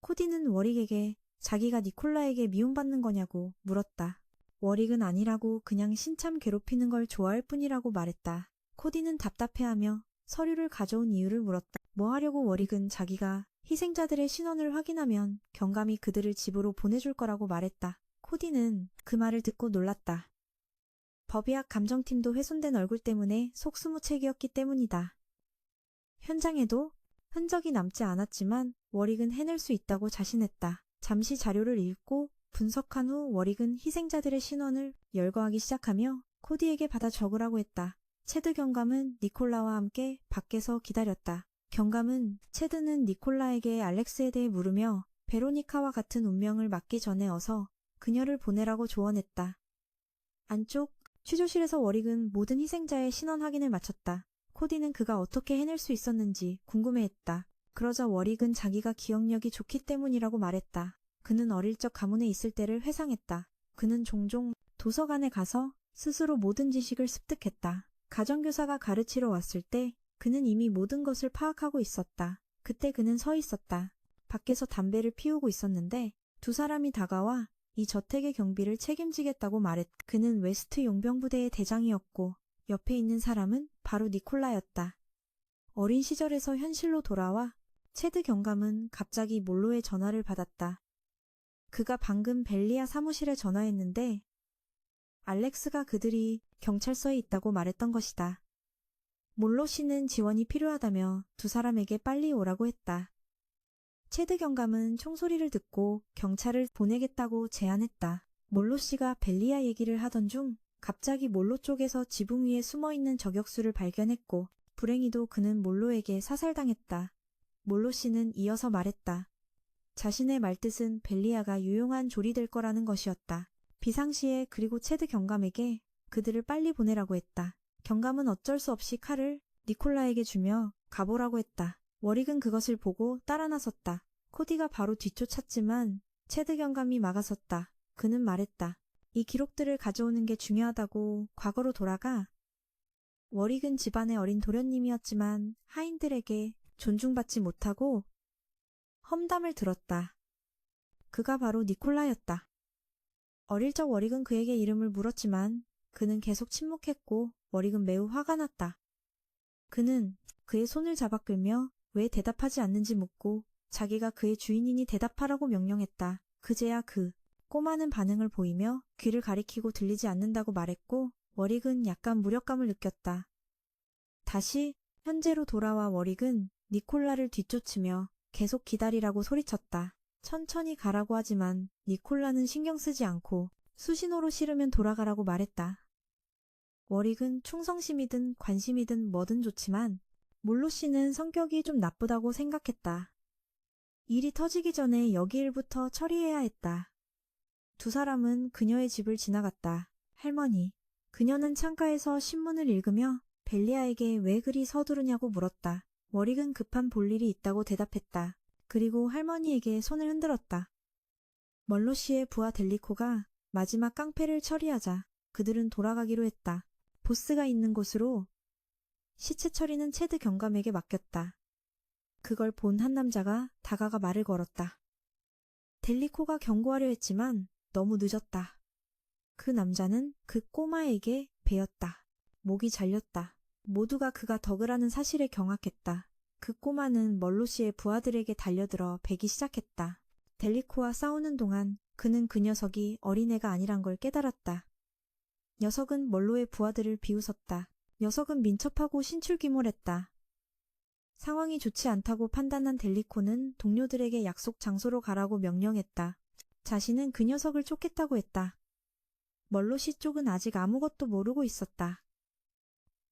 코디는 워릭에게 자기가 니콜라에게 미움받는 거냐고 물었다. 워릭은 아니라고 그냥 신참 괴롭히는 걸 좋아할 뿐이라고 말했다. 코디는 답답해하며 서류를 가져온 이유를 물었다. 뭐 하려고. 워릭은 자기가 희생자들의 신원을 확인하면 경감이 그들을 집으로 보내줄 거라고 말했다. 코디는 그 말을 듣고 놀랐다. 법의학 감정팀도 훼손된 얼굴 때문에 속수무책이었기 때문이다. 현장에도 흔적이 남지 않았지만 워릭은 해낼 수 있다고 자신했다. 잠시 자료를 읽고 분석한 후 워릭은 희생자들의 신원을 열거하기 시작하며 코디에게 받아 적으라고 했다. 체드 경감은 니콜라와 함께 밖에서 기다렸다. 경감은 체드는 니콜라에게 알렉스에 대해 물으며 베로니카와 같은 운명을 맞기 전에 어서 그녀를 보내라고 조언했다. 안쪽 취조실에서 워릭은 모든 희생자의 신원 확인을 마쳤다. 코디는 그가 어떻게 해낼 수 있었는지 궁금해했다. 그러자 워릭은 자기가 기억력이 좋기 때문이라고 말했다. 그는 어릴 적 가문에 있을 때를 회상했다. 그는 종종 도서관에 가서 스스로 모든 지식을 습득했다. 가정교사가 가르치러 왔을 때 그는 이미 모든 것을 파악하고 있었다. 그때 그는 서 있었다. 밖에서 담배를 피우고 있었는데 두 사람이 다가와 이 저택의 경비를 책임지겠다고 말했다. 그는 웨스트 용병부대의 대장이었고 옆에 있는 사람은 바로 니콜라였다. 어린 시절에서 현실로 돌아와 체드 경감은 갑자기 몰로의 전화를 받았다. 그가 방금 벨리아 사무실에 전화했는데 알렉스가 그들이 경찰서에 있다고 말했던 것이다. 몰로 씨는 지원이 필요하다며 두 사람에게 빨리 오라고 했다. 체드 경감은 총소리를 듣고 경찰을 보내겠다고 제안했다. 몰로 씨가 벨리아 얘기를 하던 중 갑자기 몰로 쪽에서 지붕 위에 숨어있는 저격수를 발견했고 불행히도 그는 몰로에게 사살당했다. 몰로 씨는 이어서 말했다. 자신의 말뜻은 벨리아가 유용한 조리 될 거라는 것이었다. 비상시에 그리고 체드 경감에게 그들을 빨리 보내라고 했다. 경감은 어쩔 수 없이 칼을 니콜라에게 주며 가보라고 했다. 워릭은 그것을 보고 따라 나섰다. 코디가 바로 뒤쫓았지만 체드 경감이 막아섰다. 그는 말했다. 이 기록들을 가져오는 게 중요하다고. 과거로 돌아가. 워릭은 집안의 어린 도련님이었지만 하인들에게 존중받지 못하고 험담을 들었다. 그가 바로 니콜라였다. 어릴 적 워릭은 그에게 이름을 물었지만 그는 계속 침묵했고 워릭은 매우 화가 났다. 그는 그의 손을 잡아 끌며 왜 대답하지 않는지 묻고 자기가 그의 주인이니 대답하라고 명령했다. 그제야 그 꼬마는 반응을 보이며 귀를 가리키고 들리지 않는다고 말했고 워릭은 약간 무력감을 느꼈다. 다시 현재로 돌아와 워릭은 니콜라를 뒤쫓으며 계속 기다리라고 소리쳤다. 천천히 가라고 하지만 니콜라는 신경 쓰지 않고 수신호로 싫으면 돌아가라고 말했다. 워릭은 충성심이든 관심이든 뭐든 좋지만 몰로 씨는 성격이 좀 나쁘다고 생각했다. 일이 터지기 전에 여기 일부터 처리해야 했다. 두 사람은 그녀의 집을 지나갔다. 할머니. 그녀는 창가에서 신문을 읽으며 벨리아에게 왜 그리 서두르냐고 물었다. 워릭은 급한 볼일이 있다고 대답했다. 그리고 할머니에게 손을 흔들었다. 멀로 씨의 부하 델리코가 마지막 깡패를 처리하자 그들은 돌아가기로 했다. 보스가 있는 곳으로. 시체 처리는 체드 경감에게 맡겼다. 그걸 본 한 남자가 다가가 말을 걸었다. 델리코가 경고하려 했지만 너무 늦었다. 그 남자는 그 꼬마에게 베었다. 목이 잘렸다. 모두가 그가 덕을 하는 사실에 경악했다. 그 꼬마는 멀로 씨의 부하들에게 달려들어 베기 시작했다. 델리코와 싸우는 동안 그는 그 녀석이 어린애가 아니란 걸 깨달았다. 녀석은 멀로의 부하들을 비웃었다. 녀석은 민첩하고 신출귀몰했다. 상황이 좋지 않다고 판단한 델리코는 동료들에게 약속 장소로 가라고 명령했다. 자신은 그 녀석을 쫓겠다고 했다. 멀로 씨 쪽은 아직 아무것도 모르고 있었다.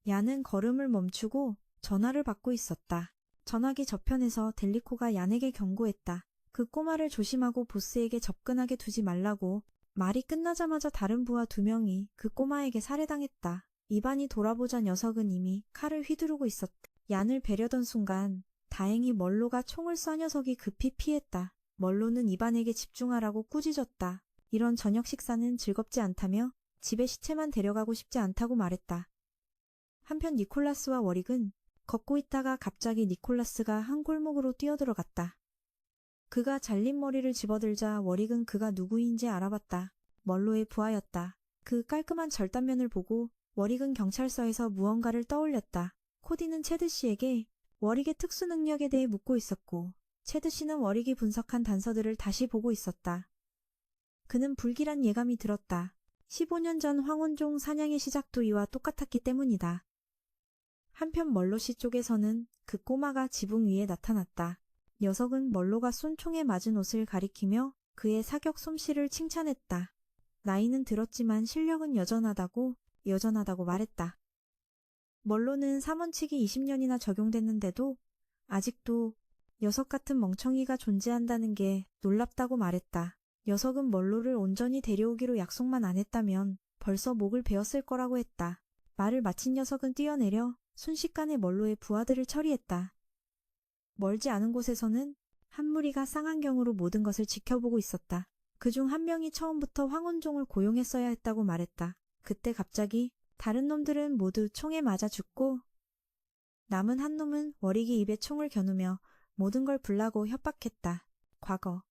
얀은 걸음을 멈추고 전화를 받고 있었다. 전화기 저편에서 델리코가 얀에게 경고했다. 그 꼬마를 조심하고 보스에게 접근하게 두지 말라고. 말이 끝나자마자 다른 부하 2명이 그 꼬마에게 살해당했다. 이반이 돌아보자 녀석은 이미 칼을 휘두르고 있었다. 얀을 베려던 순간 다행히 멀로가 총을 쏴 녀석이 급히 피했다. 멀로는 이반에게 집중하라고 꾸짖었다. 이런 저녁 식사는 즐겁지 않다며 집에 시체만 데려가고 싶지 않다고 말했다. 한편 니콜라스와 워릭은 걷고 있다가 갑자기 니콜라스가 한 골목으로 뛰어들어갔다. 그가 잘린 머리를 집어들자 워릭은 그가 누구인지 알아봤다. 멀로의 부하였다. 그 깔끔한 절단면을 보고 워릭은 경찰서에서 무언가를 떠올렸다. 코디는 체드 씨에게 워릭의 특수 능력에 대해 묻고 있었고 체드 씨는 워릭이 분석한 단서들을 다시 보고 있었다. 그는 불길한 예감이 들었다. 15년 전 황혼종 사냥의 시작도 이와 똑같았기 때문이다. 한편 멀로 씨 쪽에서는 그 꼬마가 지붕 위에 나타났다. 녀석은 멀로가 쏜 총에 맞은 옷을 가리키며 그의 사격 솜씨를 칭찬했다. 나이는 들었지만 실력은 여전하다고 말했다. 멀로는 삼원칙이 20년이나 적용됐는데도 아직도 녀석 같은 멍청이가 존재한다는 게 놀랍다고 말했다. 녀석은 멀로를 온전히 데려오기로 약속만 안 했다면 벌써 목을 베었을 거라고 했다. 말을 마친 녀석은 뛰어내려 순식간에 멀로의 부하들을 처리했다. 멀지 않은 곳에서는 한 무리가 쌍안경으로 모든 것을 지켜보고 있었다. 그중 한 명이 처음부터 황혼종을 고용했어야 했다고 말했다. 그때 갑자기 다른 놈들은 모두 총에 맞아 죽고 남은 한 놈은 워릭이 입에 총을 겨누며 모든 걸 불라고 협박했다. 과거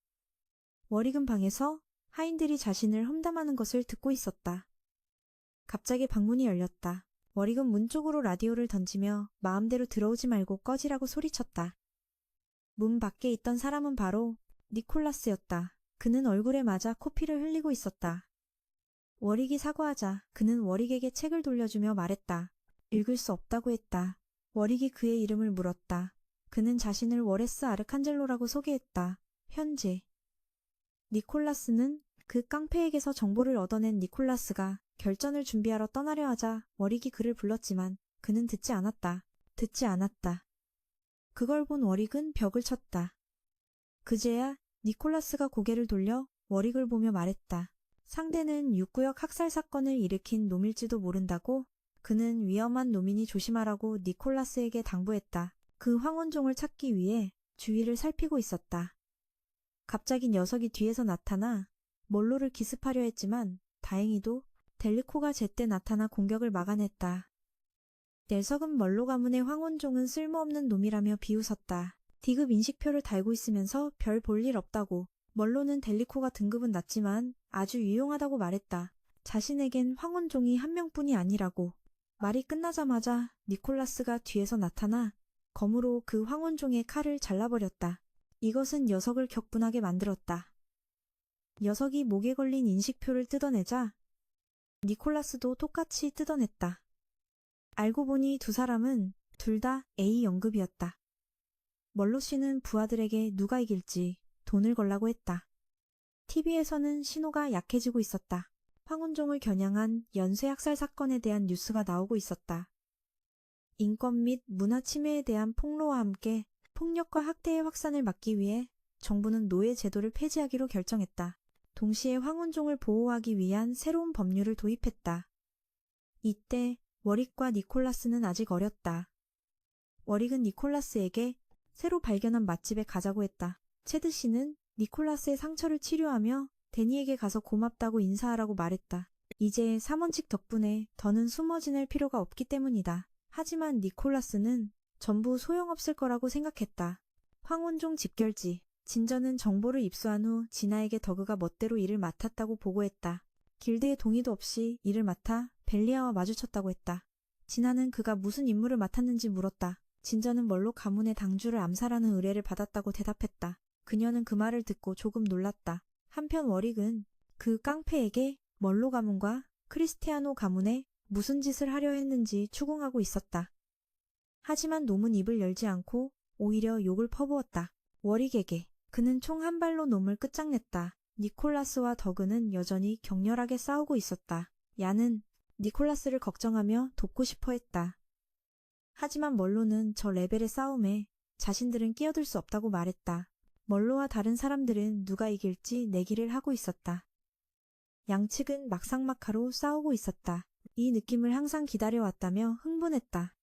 워릭은 방에서 하인들이 자신을 험담하는 것을 듣고 있었다. 갑자기 방문이 열렸다. 워릭은 문 쪽으로 라디오를 던지며 마음대로 들어오지 말고 꺼지라고 소리쳤다. 문 밖에 있던 사람은 바로 니콜라스였다. 그는 얼굴에 맞아 코피를 흘리고 있었다. 워릭이 사과하자 그는 워릭에게 책을 돌려주며 말했다. 읽을 수 없다고 했다. 워릭이 그의 이름을 물었다. 그는 자신을 워레스 아르칸젤로라고 소개했다. 현재 니콜라스는 그 깡패에게서 정보를 얻어낸 니콜라스가 결전을 준비하러 떠나려 하자 워릭이 그를 불렀지만 그는 듣지 않았다. 그걸 본 워릭은 벽을 쳤다. 그제야 니콜라스가 고개를 돌려 워릭을 보며 말했다. 상대는 6구역 학살 사건을 일으킨 놈일지도 모른다고. 그는 위험한 놈이니 조심하라고 니콜라스에게 당부했다. 그 황혼종을 찾기 위해 주위를 살피고 있었다. 갑자기 녀석이 뒤에서 나타나 멀로를 기습하려 했지만 다행히도 델리코가 제때 나타나 공격을 막아냈다. 녀석은 멀로 가문의 황혼종은 쓸모없는 놈이라며 비웃었다. D급 인식표를 달고 있으면서 별 볼 일 없다고. 멀로는 델리코가 등급은 낮지만 아주 유용하다고 말했다. 자신에겐 황혼종이 한 명뿐이 아니라고. 말이 끝나자마자 니콜라스가 뒤에서 나타나 검으로 그 황혼종의 칼을 잘라버렸다. 이것은 녀석을 격분하게 만들었다. 녀석이 목에 걸린 인식표를 뜯어내자 니콜라스도 똑같이 뜯어냈다. 알고 보니 두 사람은 둘 다 A연급이었다. 멀로 씨는 부하들에게 누가 이길지 돈을 걸라고 했다. TV에서는 신호가 약해지고 있었다. 황혼종을 겨냥한 연쇄학살 사건에 대한 뉴스가 나오고 있었다. 인권 및 문화 침해에 대한 폭로와 함께 폭력과 학대의 확산을 막기 위해 정부는 노예 제도를 폐지하기로 결정했다. 동시에 황혼종을 보호하기 위한 새로운 법률을 도입했다. 이때 워릭과 니콜라스는 아직 어렸다. 워릭은 니콜라스에게 새로 발견한 맛집에 가자고 했다. 체드 씨는 니콜라스의 상처를 치료하며 데니에게 가서 고맙다고 인사하라고 말했다. 이제 삼원칙 덕분에 더는 숨어 지낼 필요가 없기 때문이다. 하지만 니콜라스는 전부 소용없을 거라고 생각했다. 황혼종 집결지. 진저는 정보를 입수한 후 진아에게 더그가 멋대로 일을 맡았다고 보고했다. 길드의 동의도 없이 일을 맡아 벨리아와 마주쳤다고 했다. 진아는 그가 무슨 임무를 맡았는지 물었다. 진저는 멀로 가문의 당주를 암살하는 의뢰를 받았다고 대답했다. 그녀는 그 말을 듣고 조금 놀랐다. 한편 워릭은 그 깡패에게 멀로 가문과 크리스티아노 가문에 무슨 짓을 하려 했는지 추궁하고 있었다. 하지만 놈은 입을 열지 않고 오히려 욕을 퍼부었다. 워릭에게. 그는 총 한 발로 놈을 끝장냈다. 니콜라스와 더그는 여전히 격렬하게 싸우고 있었다. 야는 니콜라스를 걱정하며 돕고 싶어 했다. 하지만 멀로는 저 레벨의 싸움에 자신들은 끼어들 수 없다고 말했다. 멀로와 다른 사람들은 누가 이길지 내기를 하고 있었다. 양측은 막상막하로 싸우고 있었다. 이 느낌을 항상 기다려왔다며 흥분했다.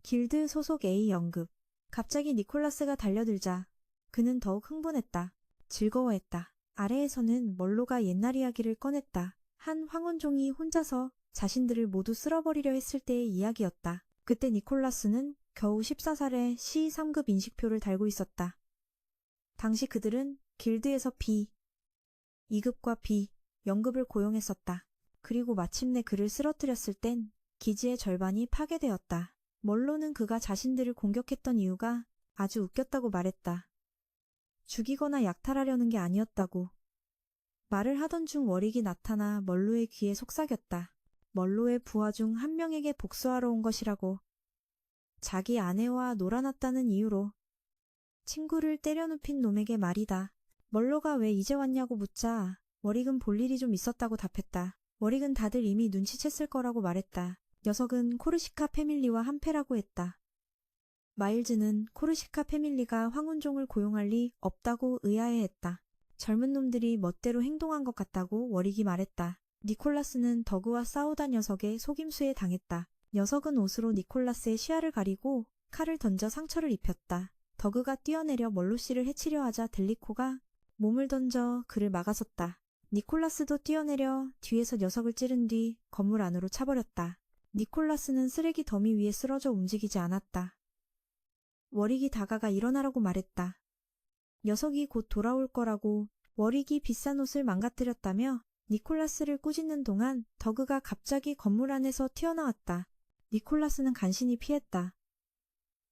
길드 소속 A연급. 갑자기 니콜라스가 달려들자 그는 더욱 흥분했다. 즐거워했다. 아래에서는 멀로가 옛날 이야기를 꺼냈다. 한 황혼종이 혼자서 자신들을 모두 쓸어버리려 했을 때의 이야기였다. 그때 니콜라스는 겨우 14살에 C3급 인식표를 달고 있었다. 당시 그들은 길드에서 B, 2급과 B, 0급을 고용했었다. 그리고 마침내 그를 쓰러뜨렸을 땐 기지의 절반이 파괴되었다. 멀로는 그가 자신들을 공격했던 이유가 아주 웃겼다고 말했다. 죽이거나 약탈하려는 게 아니었다고. 말을 하던 중 워릭이 나타나 멀로의 귀에 속삭였다. 멀로의 부하 중 한 명에게 복수하러 온 것이라고. 자기 아내와 놀아났다는 이유로. 친구를 때려눕힌 놈에게 말이다. 멀로가 왜 이제 왔냐고 묻자 워릭은 볼 일이 좀 있었다고 답했다. 워릭은 다들 이미 눈치챘을 거라고 말했다. 녀석은 코르시카 패밀리와 한패라고 했다. 마일즈는 코르시카 패밀리가 황혼종을 고용할 리 없다고 의아해했다. 젊은 놈들이 멋대로 행동한 것 같다고 워릭이 말했다. 니콜라스는 더그와 싸우다 녀석의 속임수에 당했다. 녀석은 옷으로 니콜라스의 시야를 가리고 칼을 던져 상처를 입혔다. 더그가 뛰어내려 멀로씨를 해치려 하자 델리코가 몸을 던져 그를 막아섰다. 니콜라스도 뛰어내려 뒤에서 녀석을 찌른 뒤 건물 안으로 차버렸다. 니콜라스는 쓰레기 더미 위에 쓰러져 움직이지 않았다. 워릭이 다가가 일어나라고 말했다. 녀석이 곧 돌아올 거라고. 워릭이 비싼 옷을 망가뜨렸다며 니콜라스를 꾸짖는 동안 더그가 갑자기 건물 안에서 튀어나왔다. 니콜라스는 간신히 피했다.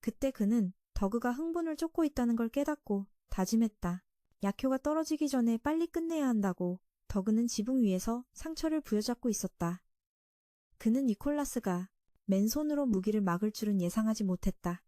그때 그는 더그가 흥분을 쫓고 있다는 걸 깨닫고 다짐했다. 약효가 떨어지기 전에 빨리 끝내야 한다고. 더그는 지붕 위에서 상처를 부여잡고 있었다. 그는 니콜라스가 맨손으로 무기를 막을 줄은 예상하지 못했다.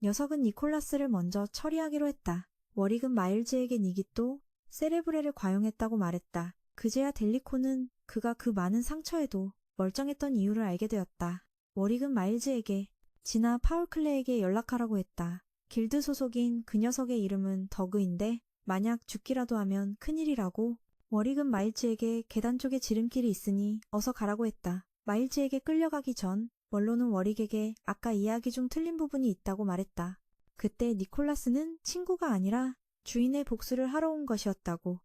녀석은 니콜라스를 먼저 처리하기로 했다. 워릭은 마일즈에겐 이깃도 세레브레를 과용했다고 말했다. 그제야 델리코는 그가 그 많은 상처에도 멀쩡했던 이유를 알게 되었다. 워릭은 마일즈에게 지나 파울클레에게 연락하라고 했다. 길드 소속인 그 녀석의 이름은 더그인데 만약 죽기라도 하면 큰일이라고. 워릭은 마일즈에게 계단 쪽에 지름길이 있으니 어서 가라고 했다. 마일즈에게 끌려가기 전 멀로는 워릭에게 아까 이야기 중 틀린 부분이 있다고 말했다. 그때 니콜라스는 친구가 아니라 주인의 복수를 하러 온 것이었다고.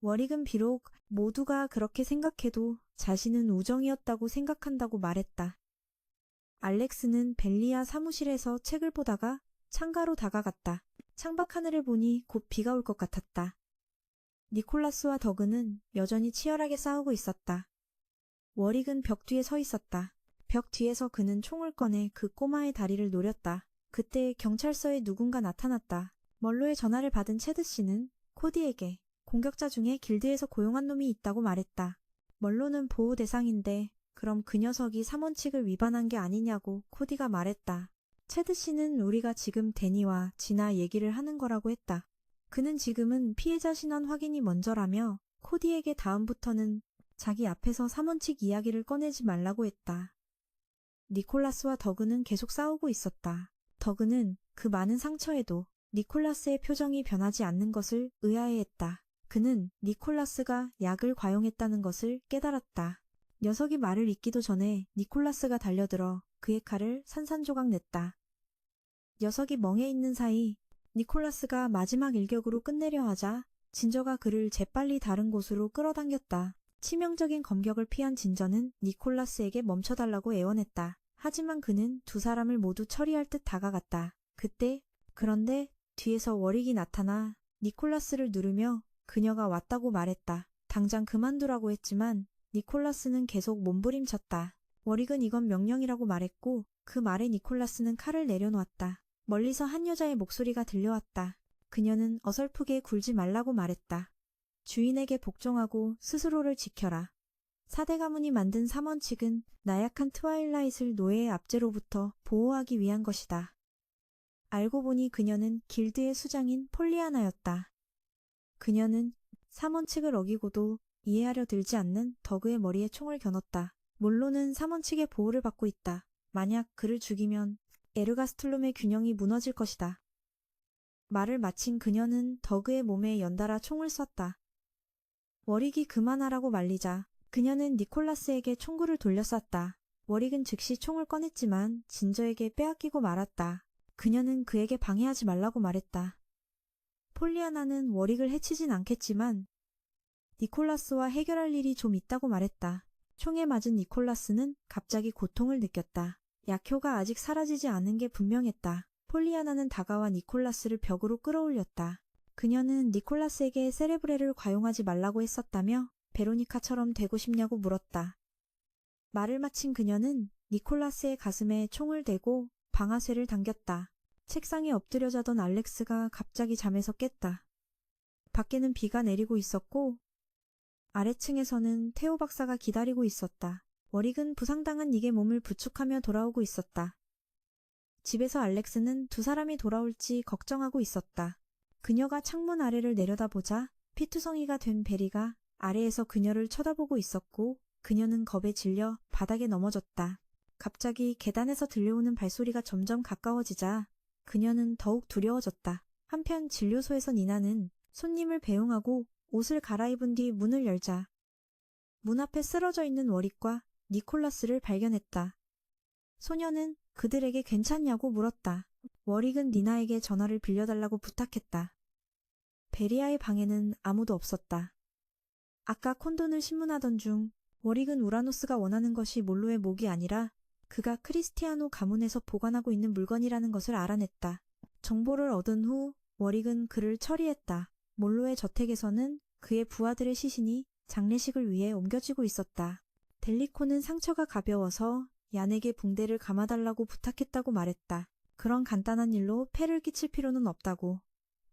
워릭은 비록 모두가 그렇게 생각해도 자신은 우정이었다고 생각한다고 말했다. 알렉스는 벨리아 사무실에서 책을 보다가 창가로 다가갔다. 창밖 하늘을 보니 곧 비가 올 것 같았다. 니콜라스와 더그는 여전히 치열하게 싸우고 있었다. 워릭은 벽 뒤에 서 있었다. 벽 뒤에서 그는 총을 꺼내 그 꼬마의 다리를 노렸다. 그때 경찰서에 누군가 나타났다. 멀로의 전화를 받은 체드 씨는 코디에게 공격자 중에 길드에서 고용한 놈이 있다고 말했다. 멀로는 보호 대상인데 그럼 그 녀석이 삼원칙을 위반한 게 아니냐고 코디가 말했다. 체드 씨는 우리가 지금 데니와 지나 얘기를 하는 거라고 했다. 그는 지금은 피해자 신원 확인이 먼저라며 코디에게 다음부터는 자기 앞에서 삼원칙 이야기를 꺼내지 말라고 했다. 니콜라스와 더그는 계속 싸우고 있었다. 더그는 그 많은 상처에도 니콜라스의 표정이 변하지 않는 것을 의아해했다. 그는 니콜라스가 약을 과용했다는 것을 깨달았다. 녀석이 말을 잇기도 전에 니콜라스가 달려들어 그의 칼을 산산조각 냈다. 녀석이 멍해 있는 사이 니콜라스가 마지막 일격으로 끝내려 하자 진저가 그를 재빨리 다른 곳으로 끌어당겼다. 치명적인 검격을 피한 진저는 니콜라스에게 멈춰달라고 애원했다. 하지만 그는 두 사람을 모두 처리할 듯 다가갔다. 그런데 뒤에서 워릭이 나타나 니콜라스를 누르며 그녀가 왔다고 말했다. 당장 그만두라고 했지만 니콜라스는 계속 몸부림쳤다. 워릭은 이건 명령이라고 말했고 그 말에 니콜라스는 칼을 내려놓았다. 멀리서 한 여자의 목소리가 들려왔다. 그녀는 어설프게 굴지 말라고 말했다. 주인에게 복종하고 스스로를 지켜라. 사대 가문이 만든 삼원칙은 나약한 트와일라잇을 노예의 압제로부터 보호하기 위한 것이다. 알고 보니 그녀는 길드의 수장인 폴리아나였다. 그녀는 삼원칙을 어기고도 이해하려 들지 않는 더그의 머리에 총을 겨눴다. 몰로는 삼원칙의 보호를 받고 있다. 만약 그를 죽이면 에르가스툴룸의 균형이 무너질 것이다. 말을 마친 그녀는 더그의 몸에 연달아 총을 쐈다. 워릭이 그만하라고 말리자 그녀는 니콜라스에게 총구를 돌려 쐈다. 워릭은 즉시 총을 꺼냈지만 진저에게 빼앗기고 말았다. 그녀는 그에게 방해하지 말라고 말했다. 폴리아나는 워릭을 해치진 않겠지만 니콜라스와 해결할 일이 좀 있다고 말했다. 총에 맞은 니콜라스는 갑자기 고통을 느꼈다. 약효가 아직 사라지지 않은 게 분명했다. 폴리아나는 다가와 니콜라스를 벽으로 끌어올렸다. 그녀는 니콜라스에게 세레브레를 과용하지 말라고 했었다며 베로니카처럼 되고 싶냐고 물었다. 말을 마친 그녀는 니콜라스의 가슴에 총을 대고 방아쇠를 당겼다. 책상에 엎드려 자던 알렉스가 갑자기 잠에서 깼다. 밖에는 비가 내리고 있었고 아래층에서는 테오 박사가 기다리고 있었다. 워릭은 부상당한 닉의 몸을 부축하며 돌아오고 있었다. 집에서 알렉스는 두 사람이 돌아올지 걱정하고 있었다. 그녀가 창문 아래를 내려다보자 피투성이가 된 베리가 아래에서 그녀를 쳐다보고 있었고 그녀는 겁에 질려 바닥에 넘어졌다. 갑자기 계단에서 들려오는 발소리가 점점 가까워지자 그녀는 더욱 두려워졌다. 한편 진료소에서 니나는 손님을 배웅하고 옷을 갈아입은 뒤 문을 열자 문 앞에 쓰러져 있는 워릭과 니콜라스를 발견했다. 소녀는 그들에게 괜찮냐고 물었다. 워릭은 니나에게 전화를 빌려달라고 부탁했다. 베리아의 방에는 아무도 없었다. 아까 콘돈을 신문하던 중 워릭은 우라노스가 원하는 것이 몰로의 목이 아니라 그가 크리스티아노 가문에서 보관하고 있는 물건이라는 것을 알아냈다. 정보를 얻은 후 워릭은 그를 처리했다. 몰로의 저택에서는 그의 부하들의 시신이 장례식을 위해 옮겨지고 있었다. 델리코는 상처가 가벼워서 얀에게 붕대를 감아달라고 부탁했다고 말했다. 그런 간단한 일로 폐를 끼칠 필요는 없다고.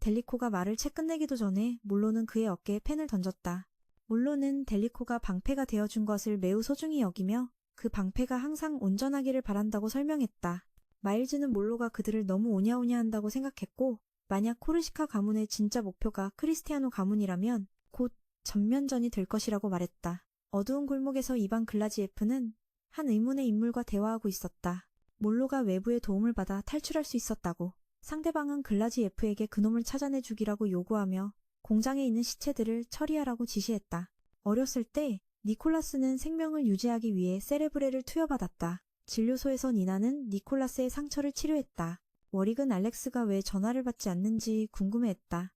델리코가 말을 채 끝내기도 전에 몰로는 그의 어깨에 펜을 던졌다. 몰로는 델리코가 방패가 되어준 것을 매우 소중히 여기며 그 방패가 항상 온전하기를 바란다고 설명했다. 마일즈는 몰로가 그들을 너무 오냐오냐한다고 생각했고 만약 코르시카 가문의 진짜 목표가 크리스티아노 가문이라면 곧 전면전이 될 것이라고 말했다. 어두운 골목에서 이반 글라지에프는 한 의문의 인물과 대화하고 있었다. 몰로가 외부의 도움을 받아 탈출할 수 있었다고. 상대방은 글라지에프에게 그놈을 찾아내 주기라고 요구하며 공장에 있는 시체들을 처리하라고 지시했다. 어렸을 때 니콜라스는 생명을 유지하기 위해 세레브레를 투여받았다. 진료소에서 니나는 니콜라스의 상처를 치료했다. 워릭은 알렉스가 왜 전화를 받지 않는지 궁금해했다.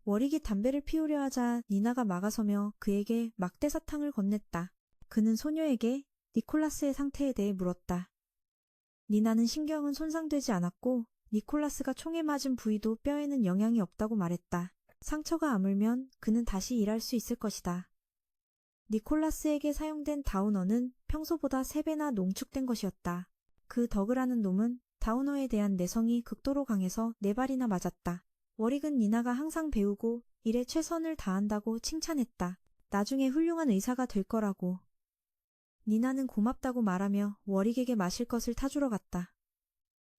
워릭이 담배를 피우려 하자 니나가 막아서며 그에게 막대사탕을 건넸다. 그는 소녀에게 니콜라스의 상태에 대해 물었다. 니나는 신경은 손상되지 않았고 니콜라스가 총에 맞은 부위도 뼈에는 영향이 없다고 말했다. 상처가 아물면 그는 다시 일할 수 있을 것이다. 니콜라스에게 사용된 다우너는 평소보다 3배나 농축된 것이었다. 그 덕을 놈은 다우너에 대한 내성이 극도로 강해서 4발이나 맞았다. 워릭은 니나가 항상 배우고 일에 최선을 다한다고 칭찬했다. 나중에 훌륭한 의사가 될 거라고. 니나는 고맙다고 말하며 워릭에게 마실 것을 타주러 갔다.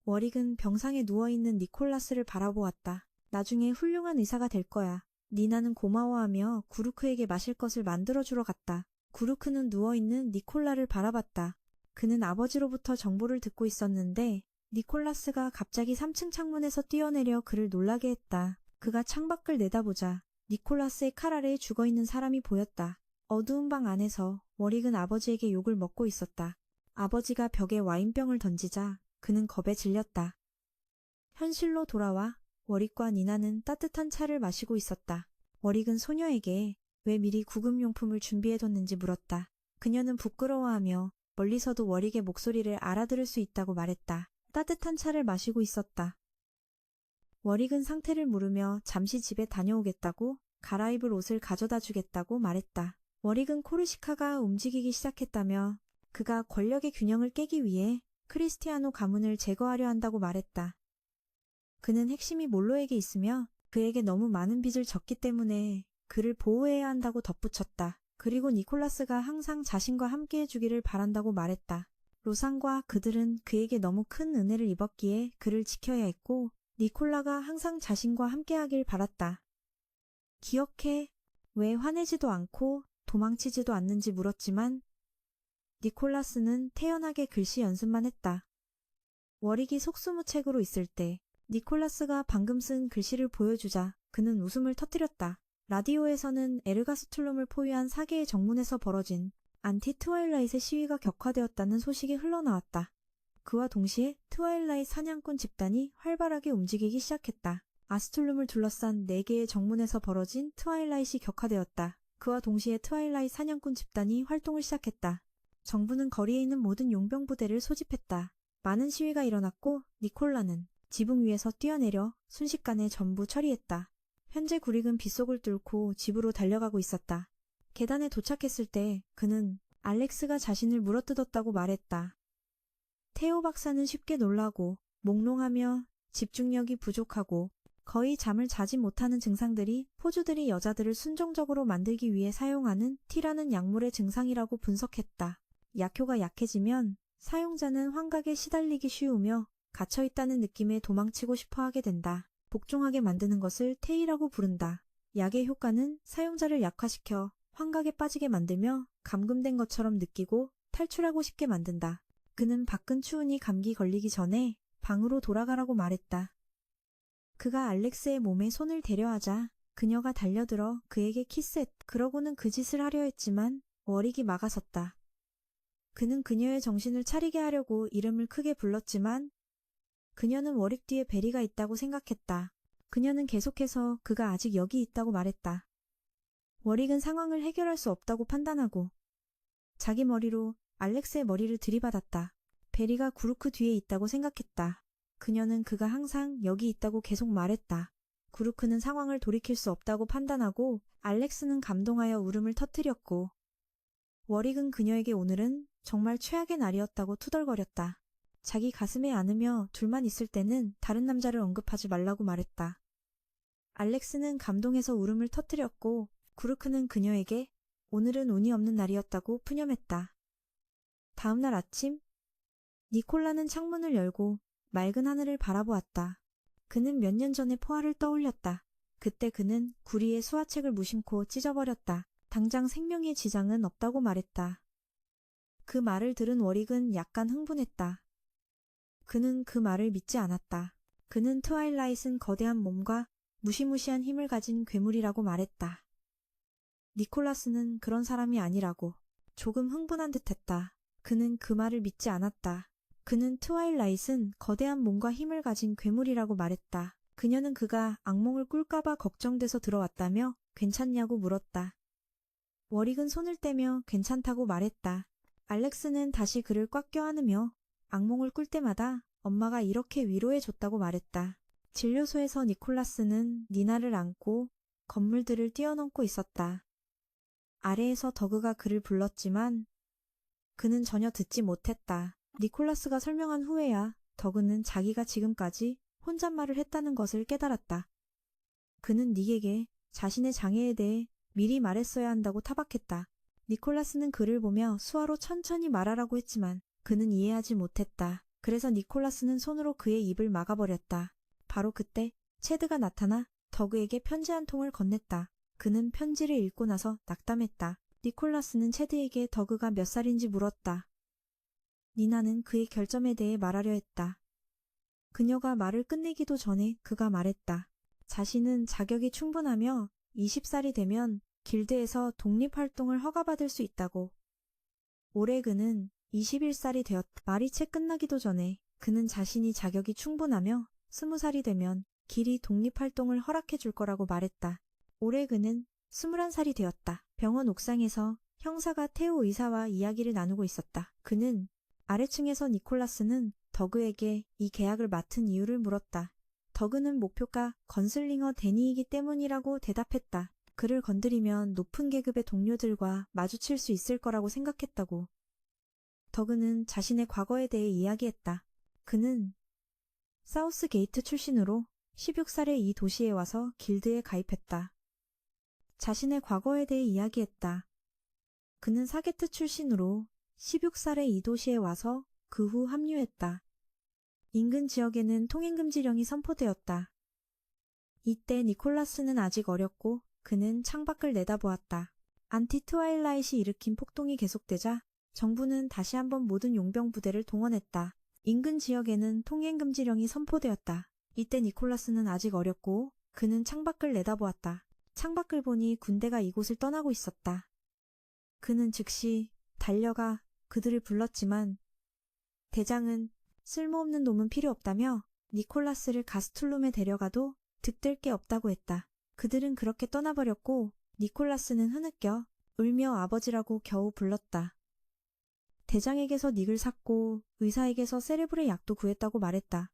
워릭은 병상에 누워있는 니콜라스를 바라보았다. 나중에 훌륭한 의사가 될 거야. 니나는 고마워하며 구루크에게 마실 것을 만들어주러 갔다. 구루크는 누워있는 니콜라를 바라봤다. 그는 아버지로부터 정보를 듣고 있었는데 니콜라스가 갑자기 3층 창문에서 뛰어내려 그를 놀라게 했다. 그가 창밖을 내다보자 니콜라스의 칼 아래에 죽어있는 사람이 보였다. 어두운 방 안에서 워릭은 아버지에게 욕을 먹고 있었다. 아버지가 벽에 와인병을 던지자 그는 겁에 질렸다. 현실로 돌아와 워릭과 니나는 따뜻한 차를 마시고 있었다. 워릭은 소녀에게 왜 미리 구급용품을 준비해뒀는지 물었다. 그녀는 부끄러워하며 멀리서도 워릭의 목소리를 알아들을 수 있다고 말했다. 따뜻한 차를 마시고 있었다. 워릭은 상태를 물으며 잠시 집에 다녀오겠다고 갈아입을 옷을 가져다 주겠다고 말했다. 워릭은 코르시카가 움직이기 시작했다며 그가 권력의 균형을 깨기 위해 크리스티아노 가문을 제거하려 한다고 말했다. 그는 핵심이 몰로에게 있으며 그에게 너무 많은 빚을 졌기 때문에 그를 보호해야 한다고 덧붙였다. 그리고 니콜라스가 항상 자신과 함께 해주기를 바란다고 말했다. 로상과 그들은 그에게 너무 큰 은혜를 입었기에 그를 지켜야 했고 니콜라가 항상 자신과 함께하길 바랐다. 기억해. 왜 화내지도 않고 도망치지도 않는지 물었지만 니콜라스는 태연하게 글씨 연습만 했다. 워릭이 속수무책으로 있을 때 니콜라스가 방금 쓴 글씨를 보여주자 그는 웃음을 터뜨렸다. 라디오에서는 에르가스툴lum을 포위한 사계의 정문에서 벌어진 안티 트와일라잇의 시위가 격화되었다는 소식이 흘러나왔다. 그와 동시에 트와일라잇 사냥꾼 집단이 활발하게 움직이기 시작했다. 아스툴룸을 둘러싼 4개의 정문에서 벌어진 트와일라잇이 격화되었다. 그와 동시에 트와일라잇 사냥꾼 집단이 활동을 시작했다. 정부는 거리에 있는 모든 용병 부대를 소집했다. 많은 시위가 일어났고 니콜라는 지붕 위에서 뛰어내려 순식간에 전부 처리했다. 현재 구릭은 빗속을 뚫고 집으로 달려가고 있었다. 계단에 도착했을 때 그는 알렉스가 자신을 물어뜯었다고 말했다. 테오 박사는 쉽게 놀라고 몽롱하며 집중력이 부족하고 거의 잠을 자지 못하는 증상들이 포주들이 여자들을 순종적으로 만들기 위해 사용하는 티라는 약물의 증상이라고 분석했다. 약효가 약해지면 사용자는 환각에 시달리기 쉬우며 갇혀있다는 느낌에 도망치고 싶어 하게 된다. 복종하게 만드는 것을 테이라고 부른다. 약의 효과는 사용자를 약화시켜 환각에 빠지게 만들며 감금된 것처럼 느끼고 탈출하고 싶게 만든다. 그는 밖은 추우니 감기 걸리기 전에 방으로 돌아가라고 말했다. 그가 알렉스의 몸에 손을 대려 하자 그녀가 달려들어 그에게 키스했다. 그러고는 그 짓을 하려 했지만 워릭이 막아섰다. 그는 그녀의 정신을 차리게 하려고 이름을 크게 불렀지만 그녀는 워릭 뒤에 베리가 있다고 생각했다. 그녀는 계속해서 그가 아직 여기 있다고 말했다. 워릭은 상황을 해결할 수 없다고 판단하고 자기 머리로 알렉스의 머리를 들이받았다. 베리가 구루크 뒤에 있다고 생각했다. 그녀는 그가 항상 여기 있다고 계속 말했다. 구루크는 상황을 돌이킬 수 없다고 판단하고 알렉스는 감동하여 울음을 터뜨렸고 워릭은 그녀에게 오늘은 정말 최악의 날이었다고 투덜거렸다. 자기 가슴에 안으며 둘만 있을 때는 다른 남자를 언급하지 말라고 말했다. 알렉스는 감동해서 울음을 터뜨렸고 구루크는 그녀에게 오늘은 운이 없는 날이었다고 푸념했다. 다음 날 아침 니콜라는 창문을 열고 맑은 하늘을 바라보았다. 그는 몇 년 전의 포화를 떠올렸다. 그때 그는 구리의 수화책을 무심코 찢어버렸다. 당장 생명의 지장은 없다고 말했다. 그 말을 들은 워릭은 약간 흥분했다. 그는 그 말을 믿지 않았다. 그는 트와일라잇은 거대한 몸과 무시무시한 힘을 가진 괴물이라고 말했다. 니콜라스는 그런 사람이 아니라고. 조금 흥분한 듯했다. 그는 그 말을 믿지 않았다. 그는 트와일라잇은 거대한 몸과 힘을 가진 괴물이라고 말했다. 그녀는 그가 악몽을 꿀까봐 걱정돼서 들어왔다며 괜찮냐고 물었다. 워릭은 손을 떼며 괜찮다고 말했다. 알렉스는 다시 그를 꽉 껴안으며 악몽을 꿀 때마다 엄마가 이렇게 위로해줬다고 말했다. 진료소에서 니콜라스는 니나를 안고 건물들을 뛰어넘고 있었다. 아래에서 더그가 그를 불렀지만 그는 전혀 듣지 못했다. 니콜라스가 설명한 후에야 더그는 자기가 지금까지 혼잣말을 했다는 것을 깨달았다. 그는 닉에게 자신의 장애에 대해 미리 말했어야 한다고 타박했다. 니콜라스는 그를 보며 수화로 천천히 말하라고 했지만 그는 이해하지 못했다. 그래서 니콜라스는 손으로 그의 입을 막아버렸다. 바로 그때 체드가 나타나 더그에게 편지 한 통을 건넸다. 그는 편지를 읽고 나서 낙담했다. 니콜라스는 체드에게 더그가 몇 살인지 물었다. 니나는 그의 결점에 대해 말하려 했다. 그녀가 말을 끝내기도 전에 그가 말했다. 자신은 자격이 충분하며 20살이 되면 길드에서 독립활동을 허가받을 수 있다고. 올해 그는 21살이 되었다. 말이 채 끝나기도 전에 그는 자신이 자격이 충분하며 20살이 되면 길이 독립활동을 허락해 줄 거라고 말했다. 올해 그는 21살이 되었다. 병원 옥상에서 형사가 테오 의사와 이야기를 나누고 있었다. 그는 아래층에서 니콜라스는 더그에게 이 계약을 맡은 이유를 물었다. 더그는 목표가 건슬링어 데니이기 때문이라고 대답했다. 그를 건드리면 높은 계급의 동료들과 마주칠 수 있을 거라고 생각했다고. 더그는 자신의 과거에 대해 이야기했다. 그는 사우스 게이트 출신으로 16살에 이 도시에 와서 길드에 가입했다. 자신의 과거에 대해 이야기했다. 그는 사게트 출신으로 16살에 이 도시에 와서 그 후 합류했다. 인근 지역에는 통행금지령이 선포되었다. 이때 니콜라스는 아직 어렸고 그는 창밖을 내다보았다. 안티 트와일라잇이 일으킨 폭동이 계속되자 정부는 다시 한번 모든 용병 부대를 동원했다. 인근 지역에는 통행금지령이 선포되었다. 이때 니콜라스는 아직 어렸고 그는 창밖을 내다보았다. 창밖을 보니 군대가 이곳을 떠나고 있었다. 그는 즉시 달려가 그들을 불렀지만 대장은 쓸모없는 놈은 필요 없다며 니콜라스를 가스툴룸에 데려가도 득될 게 없다고 했다. 그들은 그렇게 떠나버렸고 니콜라스는 흐느껴 울며 아버지라고 겨우 불렀다. 대장에게서 닉을 샀고 의사에게서 세레브레 약도 구했다고 말했다.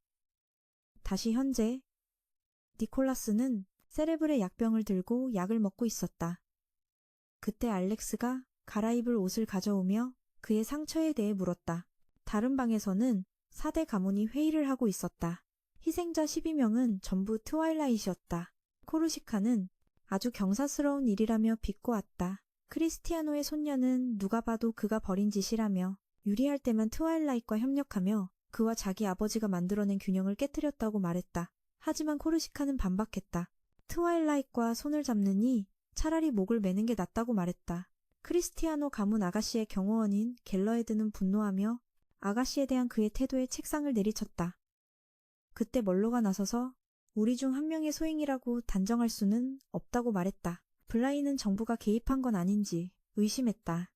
다시 현재 니콜라스는 세레브레 약병을 들고 약을 먹고 있었다. 그때 알렉스가 갈아입을 옷을 가져오며 그의 상처에 대해 물었다. 다른 방에서는 4대 가문이 회의를 하고 있었다. 희생자 12명은 전부 트와일라잇이었다. 코르시카는 아주 경사스러운 일이라며 비꼬았다. 크리스티아노의 손녀는 누가 봐도 그가 벌인 짓이라며 유리할 때만 트와일라잇과 협력하며 그와 자기 아버지가 만들어낸 균형을 깨뜨렸다고 말했다. 하지만 코르시카는 반박했다. 트와일라잇과 손을 잡느니 차라리 목을 매는 게 낫다고 말했다. 크리스티아노 가문 아가씨의 경호원인 갤러헤드는 분노하며 아가씨에 대한 그의 태도에 책상을 내리쳤다. 그때 멀로가 나서서 우리 중 한 명의 소행이라고 단정할 수는 없다고 말했다. 블라이는 정부가 개입한 건 아닌지 의심했다.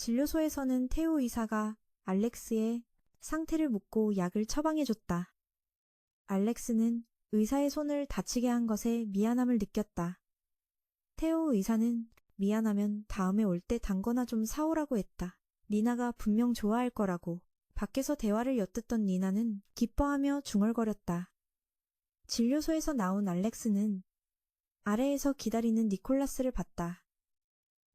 진료소에서는 테오 의사가 알렉스의 상태를 묻고 약을 처방해줬다. 알렉스는 의사의 손을 다치게 한 것에 미안함을 느꼈다. 테오 의사는 미안하면 다음에 올 때 단거나 좀 사오라고 했다. 니나가 분명 좋아할 거라고. 밖에서 대화를 엿듣던 니나는 기뻐하며 중얼거렸다. 진료소에서 나온 알렉스는 아래에서 기다리는 니콜라스를 봤다.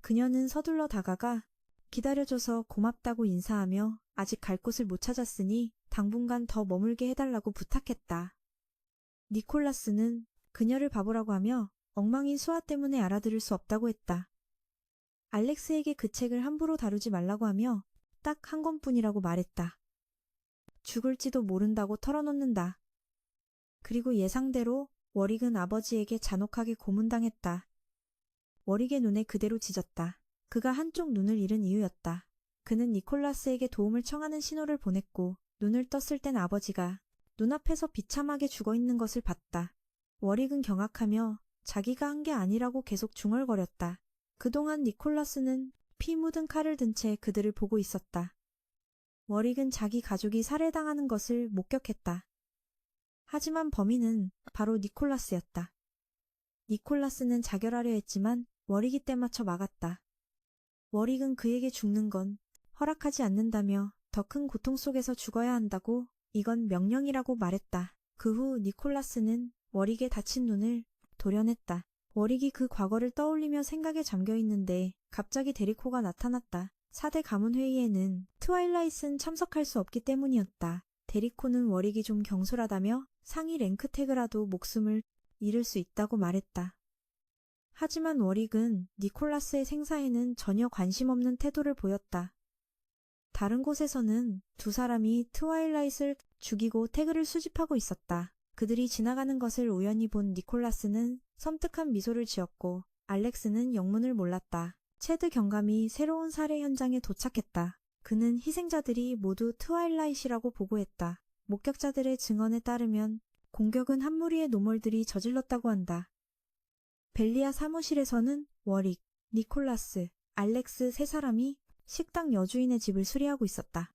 그녀는 서둘러 다가가 기다려줘서 고맙다고 인사하며 아직 갈 곳을 못 찾았으니 당분간 더 머물게 해달라고 부탁했다. 니콜라스는 그녀를 바보라고 하며 엉망인 수화 때문에 알아들을 수 없다고 했다. 알렉스에게 그 책을 함부로 다루지 말라고 하며 딱 한 권뿐이라고 말했다. 죽을지도 모른다고 털어놓는다. 그리고 예상대로 워릭은 아버지에게 잔혹하게 고문당했다. 워릭의 눈에 그대로 짖었다. 그가 한쪽 눈을 잃은 이유였다. 그는 니콜라스에게 도움을 청하는 신호를 보냈고 눈을 떴을 땐 아버지가 눈앞에서 비참하게 죽어있는 것을 봤다. 워릭은 경악하며 자기가 한 게 아니라고 계속 중얼거렸다. 그동안 니콜라스는 피 묻은 칼을 든 채 그들을 보고 있었다. 워릭은 자기 가족이 살해당하는 것을 목격했다. 하지만 범인은 바로 니콜라스였다. 니콜라스는 자결하려 했지만 워릭이 때맞춰 막았다. 워릭은 그에게 죽는 건 허락하지 않는다며 더 큰 고통 속에서 죽어야 한다고 이건 명령이라고 말했다. 그 후 니콜라스는 워릭의 다친 눈을 도려냈다. 워릭이 그 과거를 떠올리며 생각에 잠겨 있는데 갑자기 데리코가 나타났다. 4대 가문회의에는 트와일라잇은 참석할 수 없기 때문이었다. 데리코는 워릭이 좀 경솔하다며 상위 랭크 태그라도 목숨을 잃을 수 있다고 말했다. 하지만 워릭은 니콜라스의 생사에는 전혀 관심 없는 태도를 보였다. 다른 곳에서는 두 사람이 트와일라잇을 죽이고 태그를 수집하고 있었다. 그들이 지나가는 것을 우연히 본 니콜라스는 섬뜩한 미소를 지었고 알렉스는 영문을 몰랐다. 체드 경감이 새로운 살해 현장에 도착했다. 그는 희생자들이 모두 트와일라잇이라고 보고했다. 목격자들의 증언에 따르면 공격은 한 무리의 노멀들이 저질렀다고 한다. 벨리아 사무실에서는 워릭, 니콜라스, 알렉스 세 사람이 식당 여주인의 집을 수리하고 있었다.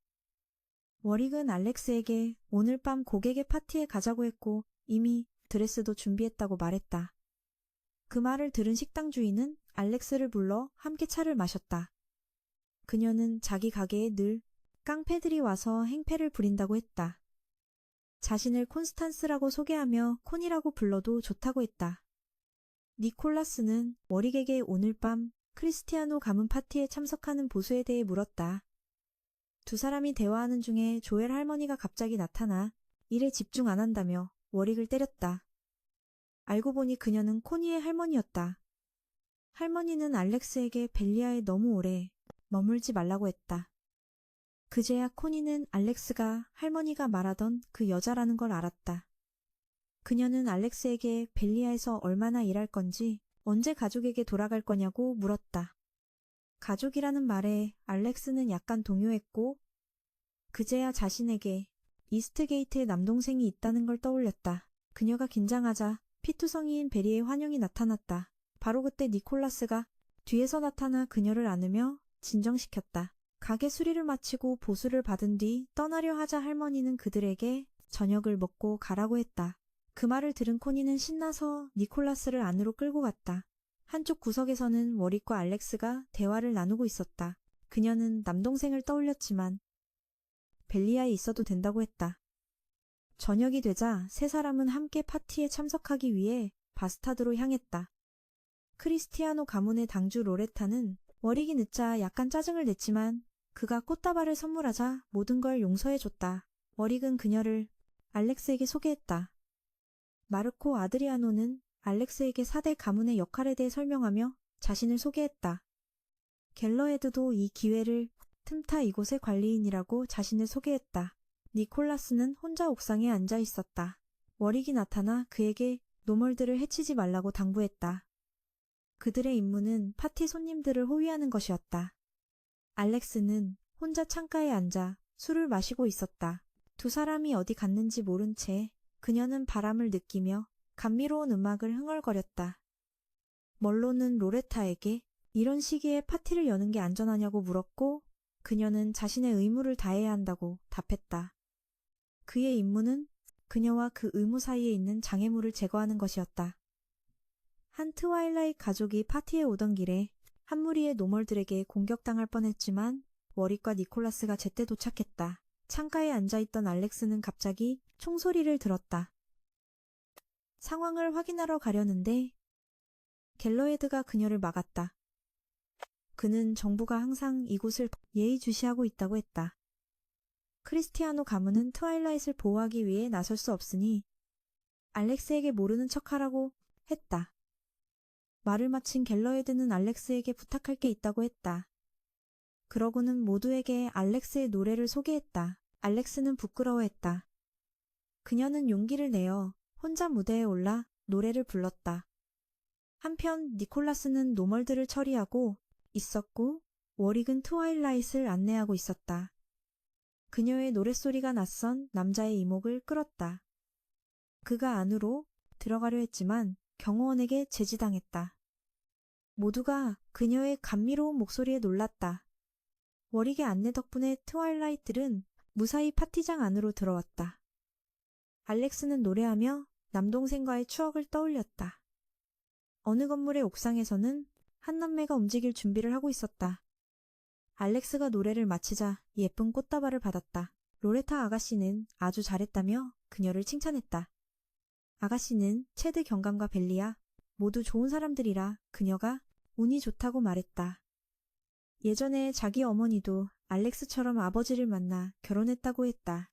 워릭은 알렉스에게 오늘 밤 고객의 파티에 가자고 했고 이미 드레스도 준비했다고 말했다. 그 말을 들은 식당 주인은 알렉스를 불러 함께 차를 마셨다. 그녀는 자기 가게에 늘 깡패들이 와서 행패를 부린다고 했다. 자신을 콘스탄스라고 소개하며 콘이라고 불러도 좋다고 했다. 니콜라스는 워릭에게 오늘 밤 크리스티아노 가문 파티에 참석하는 보수에 대해 물었다. 두 사람이 대화하는 중에 조엘 할머니가 갑자기 나타나 일에 집중 안 한다며 워릭을 때렸다. 알고 보니 그녀는 코니의 할머니였다. 할머니는 알렉스에게 벨리아에 너무 오래 머물지 말라고 했다. 그제야 코니는 알렉스가 할머니가 말하던 그 여자라는 걸 알았다. 그녀는 알렉스에게 벨리아에서 얼마나 일할 건지 언제 가족에게 돌아갈 거냐고 물었다. 가족이라는 말에 알렉스는 약간 동요했고 그제야 자신에게 이스트게이트에 남동생이 있다는 걸 떠올렸다. 그녀가 긴장하자 피투성이인 베리의 환영이 나타났다. 바로 그때 니콜라스가 뒤에서 나타나 그녀를 안으며 진정시켰다. 가게 수리를 마치고 보수를 받은 뒤 떠나려 하자 할머니는 그들에게 저녁을 먹고 가라고 했다. 그 말을 들은 코니는 신나서 니콜라스를 안으로 끌고 갔다. 한쪽 구석에서는 워릭과 알렉스가 대화를 나누고 있었다. 그녀는 남동생을 떠올렸지만 벨리아에 있어도 된다고 했다. 저녁이 되자 세 사람은 함께 파티에 참석하기 위해 바스타드로 향했다. 크리스티아노 가문의 당주 로레타는 워릭이 늦자 약간 짜증을 냈지만 그가 꽃다발을 선물하자 모든 걸 용서해줬다. 워릭은 그녀를 알렉스에게 소개했다. 마르코 아드리아노는 알렉스에게 4대 가문의 역할에 대해 설명하며 자신을 소개했다. 갤러헤드도 이 기회를 틈타 이곳의 관리인이라고 자신을 소개했다. 니콜라스는 혼자 옥상에 앉아 있었다. 워릭이 나타나 그에게 노멀들을 해치지 말라고 당부했다. 그들의 임무는 파티 손님들을 호위하는 것이었다. 알렉스는 혼자 창가에 앉아 술을 마시고 있었다. 두 사람이 어디 갔는지 모른 채 그녀는 바람을 느끼며 감미로운 음악을 흥얼거렸다. 멀로는 로레타에게 이런 시기에 파티를 여는 게 안전하냐고 물었고 그녀는 자신의 의무를 다해야 한다고 답했다. 그의 임무는 그녀와 그 의무 사이에 있는 장애물을 제거하는 것이었다. 한 트와일라이트 가족이 파티에 오던 길에 한 무리의 노멀들에게 공격당할 뻔했지만 워릭과 니콜라스가 제때 도착했다. 창가에 앉아있던 알렉스는 갑자기 총소리를 들었다. 상황을 확인하러 가려는데 갤러헤드가 그녀를 막았다. 그는 정부가 항상 이곳을 예의주시하고 있다고 했다. 크리스티아노 가문은 트와일라이트를 보호하기 위해 나설 수 없으니 알렉스에게 모르는 척하라고 했다. 말을 마친 갤러헤드는 알렉스에게 부탁할 게 있다고 했다. 그러고는 모두에게 알렉스의 노래를 소개했다. 알렉스는 부끄러워했다. 그녀는 용기를 내어 혼자 무대에 올라 노래를 불렀다. 한편 니콜라스는 노멀들을 처리하고 있었고 워릭은 트와일라이트를 안내하고 있었다. 그녀의 노랫소리가 낯선 남자의 이목을 끌었다. 그가 안으로 들어가려 했지만 경호원에게 제지당했다. 모두가 그녀의 감미로운 목소리에 놀랐다. 워릭의 안내 덕분에 트와일라이트들은 무사히 파티장 안으로 들어왔다. 알렉스는 노래하며 남동생과의 추억을 떠올렸다. 어느 건물의 옥상에서는 한 남매가 움직일 준비를 하고 있었다. 알렉스가 노래를 마치자 예쁜 꽃다발을 받았다. 로레타 아가씨는 아주 잘했다며 그녀를 칭찬했다. 아가씨는 체드 경감과 벨리아 모두 좋은 사람들이라 그녀가 운이 좋다고 말했다. 예전에 자기 어머니도 알렉스처럼 아버지를 만나 결혼했다고 했다.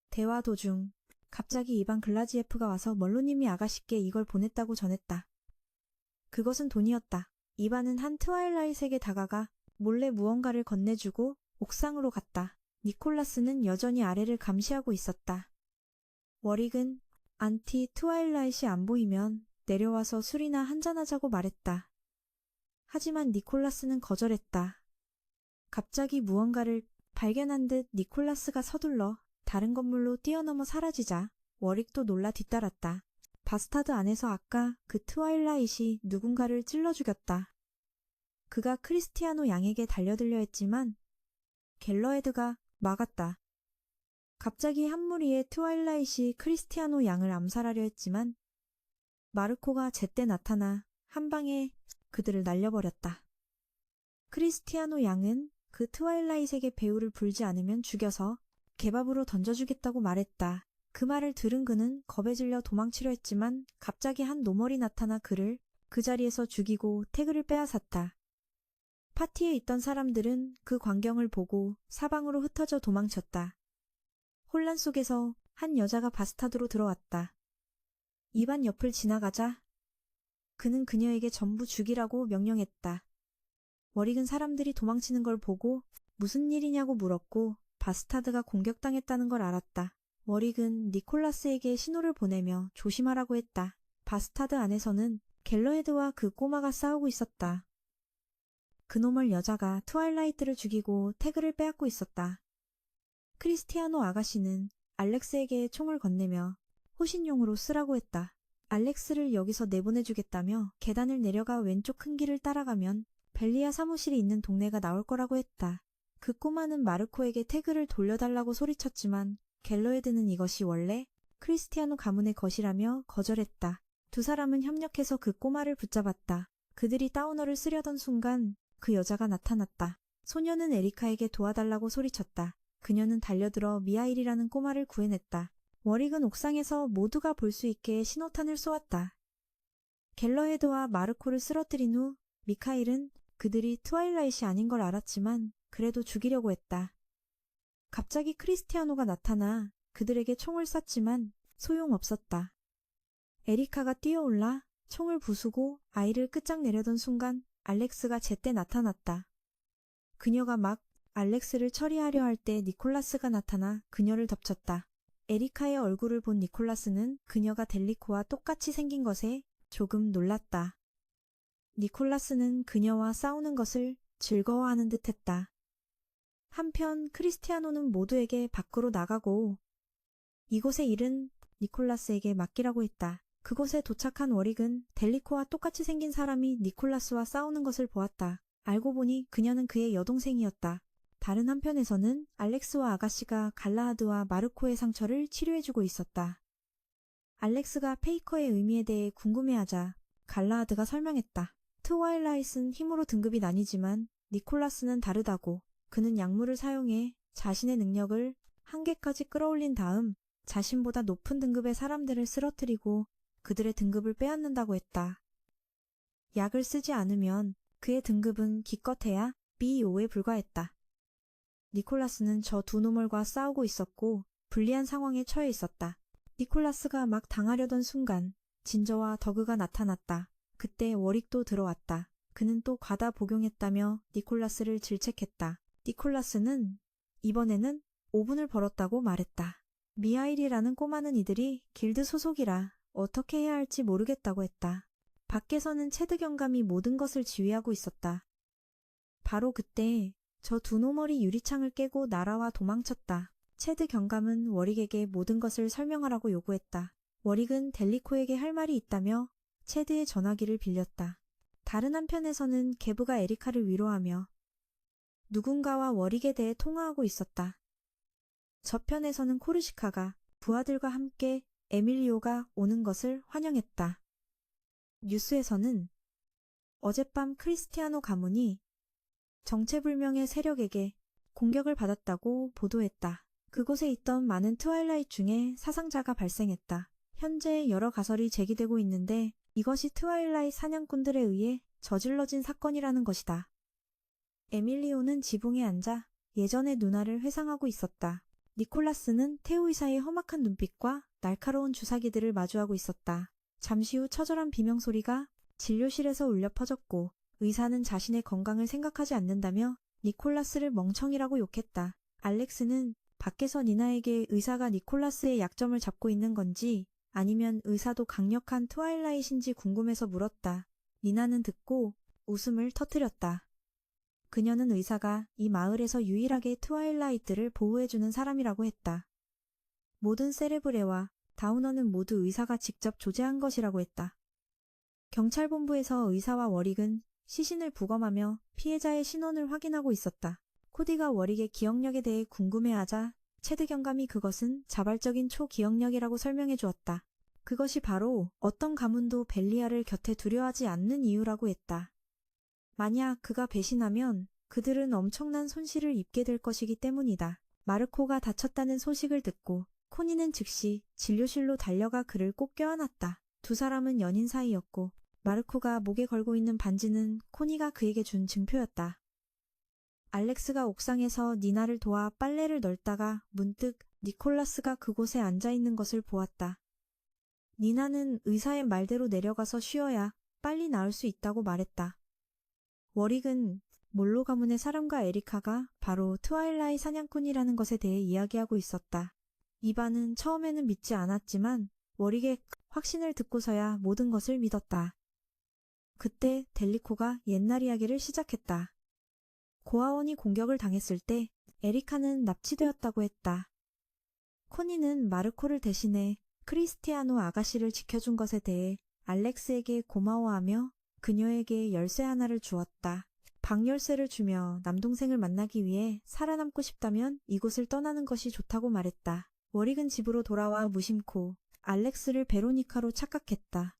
대화 도중 갑자기 이반 글라지에프가 와서 멀로님이 아가씨께 이걸 보냈다고 전했다. 그것은 돈이었다. 이반은 한 트와일라이트에게 다가가 몰래 무언가를 건네주고 옥상으로 갔다. 니콜라스는 여전히 아래를 감시하고 있었다. 워릭은 안티 트와일라이트이 안 보이면 내려와서 술이나 한잔하자고 말했다. 하지만 니콜라스는 거절했다. 갑자기 무언가를 발견한 듯 니콜라스가 서둘러 다른 건물로 뛰어넘어 사라지자 워릭도 놀라 뒤따랐다. 바스타드 안에서 아까 그 트와일라이트이 누군가를 찔러 죽였다. 그가 크리스티아노 양에게 달려들려 했지만 갤러헤드가 막았다. 갑자기 한 무리의 트와일라이트이 크리스티아노 양을 암살하려 했지만 마르코가 제때 나타나 한 방에 그들을 날려버렸다. 크리스티아노 양은 그 트와일라이트에게 배우를 불지 않으면 죽여서 개밥으로 던져주겠다고 말했다. 그 말을 들은 그는 겁에 질려 도망치려 했지만 갑자기 한 노멀이 나타나 그를 그 자리에서 죽이고 태그를 빼앗았다. 파티에 있던 사람들은 그 광경을 보고 사방으로 흩어져 도망쳤다. 혼란 속에서 한 여자가 바스타드로 들어왔다. 이반 옆을 지나가자 그는 그녀에게 전부 죽이라고 명령했다. 워릭은 사람들이 도망치는 걸 보고 무슨 일이냐고 물었고 바스타드가 공격당했다는 걸 알았다. 워릭은 니콜라스에게 신호를 보내며 조심하라고 했다. 바스타드 안에서는 갤러헤드와 그 꼬마가 싸우고 있었다. 그놈의 여자가 트와일라이트를 죽이고 태그를 빼앗고 있었다. 크리스티아노 아가씨는 알렉스에게 총을 건네며 호신용으로 쓰라고 했다. 알렉스를 여기서 내보내주겠다며 계단을 내려가 왼쪽 큰 길을 따라가면 벨리아 사무실이 있는 동네가 나올 거라고 했다. 그 꼬마는 마르코에게 태그를 돌려달라고 소리쳤지만 갤러헤드는 이것이 원래 크리스티아노 가문의 것이라며 거절했다. 두 사람은 협력해서 그 꼬마를 붙잡았다. 그들이 다우너를 쓰려던 순간 그 여자가 나타났다. 소녀는 에리카에게 도와달라고 소리쳤다. 그녀는 달려들어 미하일이라는 꼬마를 구해냈다. 워릭은 옥상에서 모두가 볼 수 있게 신호탄을 쏘았다. 갤러헤드와 마르코를 쓰러뜨린 후 미카일은 그들이 트와일라이트이 아닌 걸 알았지만 그래도 죽이려고 했다. 갑자기 크리스티아노가 나타나 그들에게 총을 쐈지만 소용없었다. 에리카가 뛰어올라 총을 부수고 아이를 끝장내려던 순간 알렉스가 제때 나타났다. 그녀가 막 알렉스를 처리하려 할 때 니콜라스가 나타나 그녀를 덮쳤다. 에리카의 얼굴을 본 니콜라스는 그녀가 델리코와 똑같이 생긴 것에 조금 놀랐다. 니콜라스는 그녀와 싸우는 것을 즐거워하는 듯했다. 한편 크리스티아노는 모두에게 밖으로 나가고 이곳의 일은 니콜라스에게 맡기라고 했다. 그곳에 도착한 워릭은 델리코와 똑같이 생긴 사람이 니콜라스와 싸우는 것을 보았다. 알고 보니 그녀는 그의 여동생이었다. 다른 한편에서는 알렉스와 아가씨가 갈라하드와 마르코의 상처를 치료해주고 있었다. 알렉스가 페이커의 의미에 대해 궁금해하자 갈라하드가 설명했다. 트와일라잇은 힘으로 등급이 나뉘지만 니콜라스는 다르다고. 그는 약물을 사용해 자신의 능력을 한계까지 끌어올린 다음 자신보다 높은 등급의 사람들을 쓰러뜨리고 그들의 등급을 빼앗는다고 했다. 약을 쓰지 않으면 그의 등급은 기껏해야 B5에 불과했다. 니콜라스는 저 두 노멀과 싸우고 있었고 불리한 상황에 처해 있었다. 니콜라스가 막 당하려던 순간 진저와 더그가 나타났다. 그때 워릭도 들어왔다. 그는 또 과다 복용했다며 니콜라스를 질책했다. 니콜라스는 이번에는 5분을 벌었다고 말했다. 미하일이라는 꼬마는 이들이 길드 소속이라 어떻게 해야 할지 모르겠다고 했다. 밖에서는 체드 경감이 모든 것을 지휘하고 있었다. 바로 그때 저 두 노멀이 유리창을 깨고 날아와 도망쳤다. 체드 경감은 워릭에게 모든 것을 설명하라고 요구했다. 워릭은 델리코에게 할 말이 있다며 체드의 전화기를 빌렸다. 다른 한편에서는 게브가 에리카를 위로하며 누군가와 워릭에 대해 통화하고 있었다. 저편에서는 코르시카가 부하들과 함께 에밀리오가 오는 것을 환영했다. 뉴스에서는 어젯밤 크리스티아노 가문이 정체불명의 세력에게 공격을 받았다고 보도했다. 그곳에 있던 많은 트와일라잇 중에 사상자가 발생했다. 현재 여러 가설이 제기되고 있는데 이것이 트와일라잇 사냥꾼들에 의해 저질러진 사건이라는 것이다. 에밀리오는 지붕에 앉아 예전의 누나를 회상하고 있었다. 니콜라스는 테오 의사의 험악한 눈빛과 날카로운 주사기들을 마주하고 있었다. 잠시 후 처절한 비명소리가 진료실에서 울려 퍼졌고 의사는 자신의 건강을 생각하지 않는다며 니콜라스를 멍청이라고 욕했다. 알렉스는 밖에서 니나에게 의사가 니콜라스의 약점을 잡고 있는 건지 아니면 의사도 강력한 트와일라잇인지 궁금해서 물었다. 니나는 듣고 웃음을 터뜨렸다. 그녀는 의사가 이 마을에서 유일하게 트와일라잇들을 보호해주는 사람이라고 했다. 모든 세레브레와 다우너는 모두 의사가 직접 조제한 것이라고 했다. 경찰본부에서 의사와 워릭은 시신을 부검하며 피해자의 신원을 확인하고 있었다. 코디가 워릭의 기억력에 대해 궁금해하자 체드 경감이 그것은 자발적인 초기억력이라고 설명해 주었다. 그것이 바로 어떤 가문도 벨리아를 곁에 두려워하지 않는 이유라고 했다. 만약 그가 배신하면 그들은 엄청난 손실을 입게 될 것이기 때문이다. 마르코가 다쳤다는 소식을 듣고 코니는 즉시 진료실로 달려가 그를 꼭 껴안았다. 두 사람은 연인 사이였고 마르코가 목에 걸고 있는 반지는 코니가 그에게 준 증표였다. 알렉스가 옥상에서 니나를 도와 빨래를 널다가 문득 니콜라스가 그곳에 앉아있는 것을 보았다. 니나는 의사의 말대로 내려가서 쉬어야 빨리 나을 수 있다고 말했다. 워릭은 몰로 가문의 사람과 에리카가 바로 트와일라잇 사냥꾼이라는 것에 대해 이야기하고 있었다. 이반은 처음에는 믿지 않았지만 워릭의 확신을 듣고서야 모든 것을 믿었다. 그때 델리코가 옛날 이야기를 시작했다. 고아원이 공격을 당했을 때 에리카는 납치되었다고 했다. 코니는 마르코를 대신해 크리스티아노 아가씨를 지켜준 것에 대해 알렉스에게 고마워하며 그녀에게 열쇠 하나를 주었다. 방열쇠를 주며 남동생을 만나기 위해 살아남고 싶다면 이곳을 떠나는 것이 좋다고 말했다. 워릭은 집으로 돌아와 무심코 알렉스를 베로니카로 착각했다.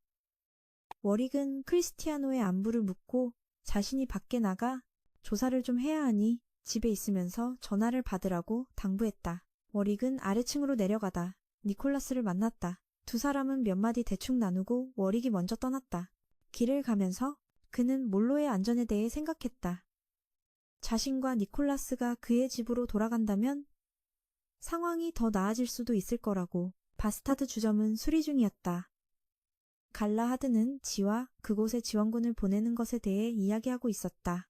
워릭은 크리스티아노의 안부를 묻고 자신이 밖에 나가 조사를 좀 해야 하니 집에 있으면서 전화를 받으라고 당부했다. 워릭은 아래층으로 내려가다 니콜라스를 만났다. 두 사람은 몇 마디 대충 나누고 워릭이 먼저 떠났다. 길을 가면서 그는 몰로의 안전에 대해 생각했다. 자신과 니콜라스가 그의 집으로 돌아간다면 상황이 더 나아질 수도 있을 거라고. 바스타드 주점은 수리 중이었다. 갈라하드는 지와 그곳에 지원군을 보내는 것에 대해 이야기하고 있었다.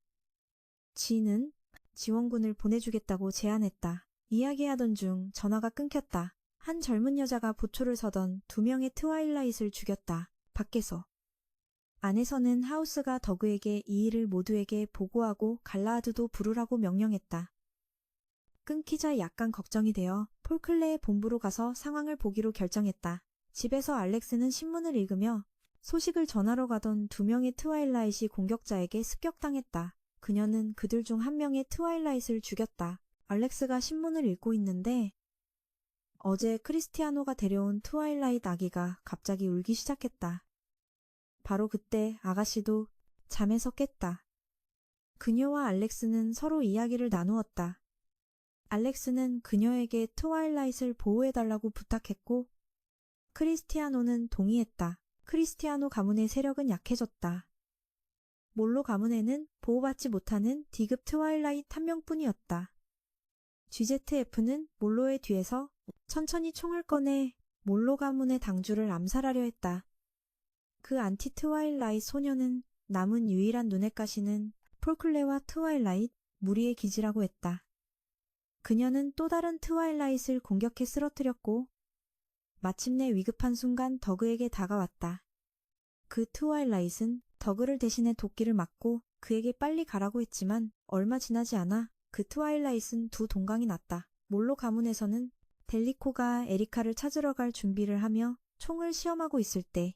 지는 지원군을 보내주겠다고 제안했다. 이야기하던 중 전화가 끊겼다. 한 젊은 여자가 보초를 서던 두 명의 트와일라잇을 죽였다. 밖에서. 안에서는 하우스가 더그에게 이 일을 모두에게 보고하고 갈라하드도 부르라고 명령했다. 끊기자 약간 걱정이 되어 폴클레의 본부로 가서 상황을 보기로 결정했다. 집에서 알렉스는 신문을 읽으며 소식을 전하러 가던 2명의 트와일라이트 공격자에게 습격당했다. 그녀는 그들 중 한 명의 트와일라이트를 죽였다. 알렉스가 신문을 읽고 있는데 어제 크리스티아노가 데려온 트와일라이트 아기가 갑자기 울기 시작했다. 바로 그때 아가씨도 잠에서 깼다. 그녀와 알렉스는 서로 이야기를 나누었다. 알렉스는 그녀에게 트와일라이트를 보호해달라고 부탁했고 크리스티아노는 동의했다. 크리스티아노 가문의 세력은 약해졌다. 몰로 가문에는 보호받지 못하는 D급 트와일라이트 한 명뿐이었다. GZF는 몰로의 뒤에서 천천히 총을 꺼내 몰로 가문의 당주를 암살하려 했다. 그 안티 트와일라이트 소녀는 남은 유일한 눈엣 가시는 폴클레와 트와일라이트 무리의 기지라고 했다. 그녀는 또 다른 트와일라이트를 공격해 쓰러뜨렸고 마침내 위급한 순간 더그에게 다가왔다. 그 트와일라이트는 더그를 대신해 도끼를 맞고 그에게 빨리 가라고 했지만 얼마 지나지 않아 그 트와일라이트는 두 동강이 났다. 몰로 가문에서는 델리코가 에리카를 찾으러 갈 준비를 하며 총을 시험하고 있을 때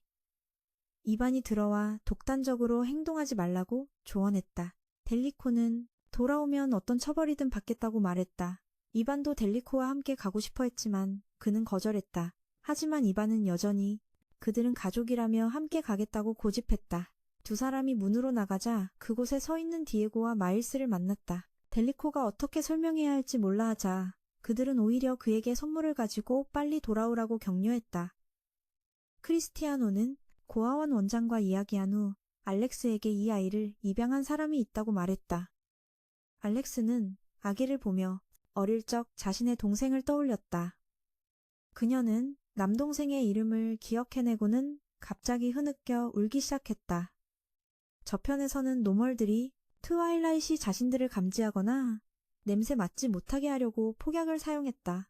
이반이 들어와 독단적으로 행동하지 말라고 조언했다. 델리코는 돌아오면 어떤 처벌이든 받겠다고 말했다. 이반도 델리코와 함께 가고 싶어 했지만 그는 거절했다. 하지만 이반은 여전히 그들은 가족이라며 함께 가겠다고 고집했다. 두 사람이 문으로 나가자 그곳에 서 있는 디에고와 마일스를 만났다. 델리코가 어떻게 설명해야 할지 몰라 하자 그들은 오히려 그에게 선물을 가지고 빨리 돌아오라고 격려했다. 크리스티아노는 고아원 원장과 이야기한 후 알렉스에게 이 아이를 입양한 사람이 있다고 말했다. 알렉스는 아기를 보며 어릴 적 자신의 동생을 떠올렸다. 그녀는 남동생의 이름을 기억해내고는 갑자기 흐느껴 울기 시작했다. 저편에서는 노멀들이 트와일라이트이 자신들을 감지하거나 냄새 맡지 못하게 하려고 폭약을 사용했다.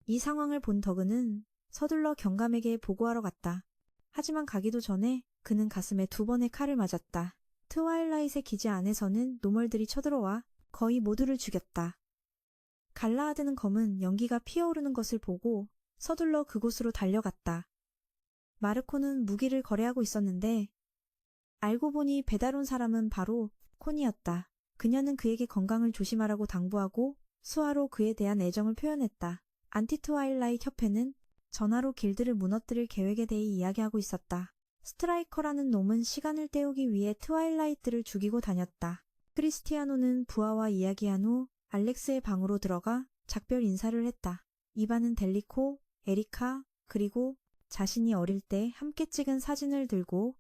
이 상황을 본 더그는 서둘러 경감에게 보고하러 갔다. 하지만 가기도 전에 그는 가슴에 2번의 칼을 맞았다. 트와일라이트의 기지 안에서는 노멀들이 쳐들어와 거의 모두를 죽였다. 갈라하드는 검은 연기가 피어오르는 것을 보고 서둘러 그곳으로 달려갔다. 마르코는 무기를 거래하고 있었는데 알고 보니 배달 온 사람은 바로 콘이었다. 그녀는 그에게 건강을 조심하라고 당부하고 수화로 그에 대한 애정을 표현했다. 안티트와일라이트 협회는 전화로 길드를 무너뜨릴 계획에 대해 이야기하고 있었다. 스트라이커라는 놈은 시간을 때우기 위해 트와일라이트를 죽이고 다녔다. 크리스티아노는 부하와 이야기한 후 알렉스의 방으로 들어가 작별 인사를 했다. 이반은 델리코, 에리카, 그리고 자신이 어릴 때 함께 찍은 사진을 들고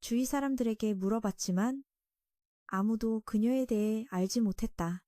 주위 사람들에게 물어봤지만 아무도 그녀에 대해 알지 못했다.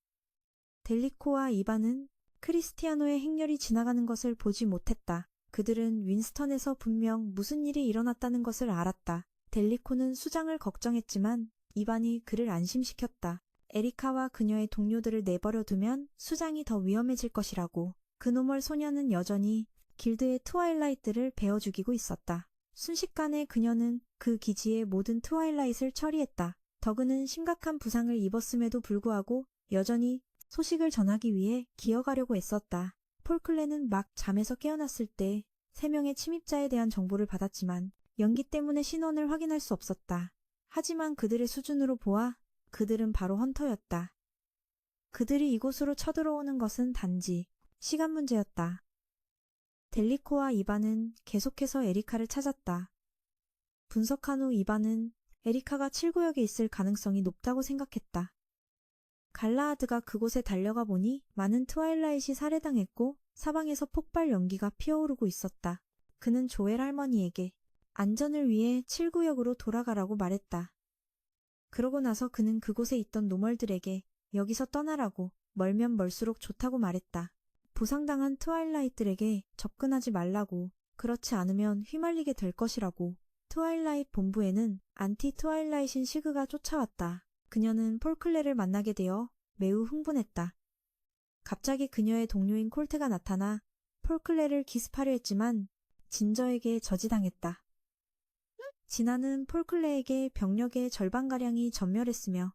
델리코와 이반은 크리스티아노의 행렬이 지나가는 것을 보지 못했다. 그들은 윈스턴에서 분명 무슨 일이 일어났다는 것을 알았다. 델리코는 수장을 걱정했지만 이반이 그를 안심시켰다. 에리카와 그녀의 동료들을 내버려 두면 수장이 더 위험해질 것이라고. 그노멀 소녀는 여전히 길드의 트와일라이트를 베어 죽이고 있었다. 순식간에 그녀는 그 기지의 모든 트와일라이트를 처리했다. 더그는 심각한 부상을 입었음에도 불구하고 여전히 소식을 전하기 위해 기어가려고 애썼다. 폴클레는 막 잠에서 깨어났을 때 3명의 침입자에 대한 정보를 받았지만 연기 때문에 신원을 확인할 수 없었다. 하지만 그들의 수준으로 보아 그들은 바로 헌터였다. 그들이 이곳으로 쳐들어오는 것은 단지 시간 문제였다. 델리코와 이반은 계속해서 에리카를 찾았다. 분석한 후 이반은 에리카가 7구역에 있을 가능성이 높다고 생각했다. 갈라하드가 그곳에 달려가 보니 많은 트와일라이트이 살해당했고 사방에서 폭발 연기가 피어오르고 있었다. 그는 조엘 할머니에게 안전을 위해 7구역으로 돌아가라고 말했다. 그러고 나서 그는 그곳에 있던 노멀들에게 여기서 떠나라고 멀면 멀수록 좋다고 말했다. 부상당한 트와일라이트들에게 접근하지 말라고, 그렇지 않으면 휘말리게 될 것이라고. 트와일라이트 본부에는 안티 트와일라이트인 시그가 쫓아왔다. 그녀는 폴클레를 만나게 되어 매우 흥분했다. 갑자기 그녀의 동료인 콜트가 나타나 폴클레를 기습하려 했지만 진저에게 저지당했다. 진아는 폴클레에게 병력의 절반가량이 전멸했으며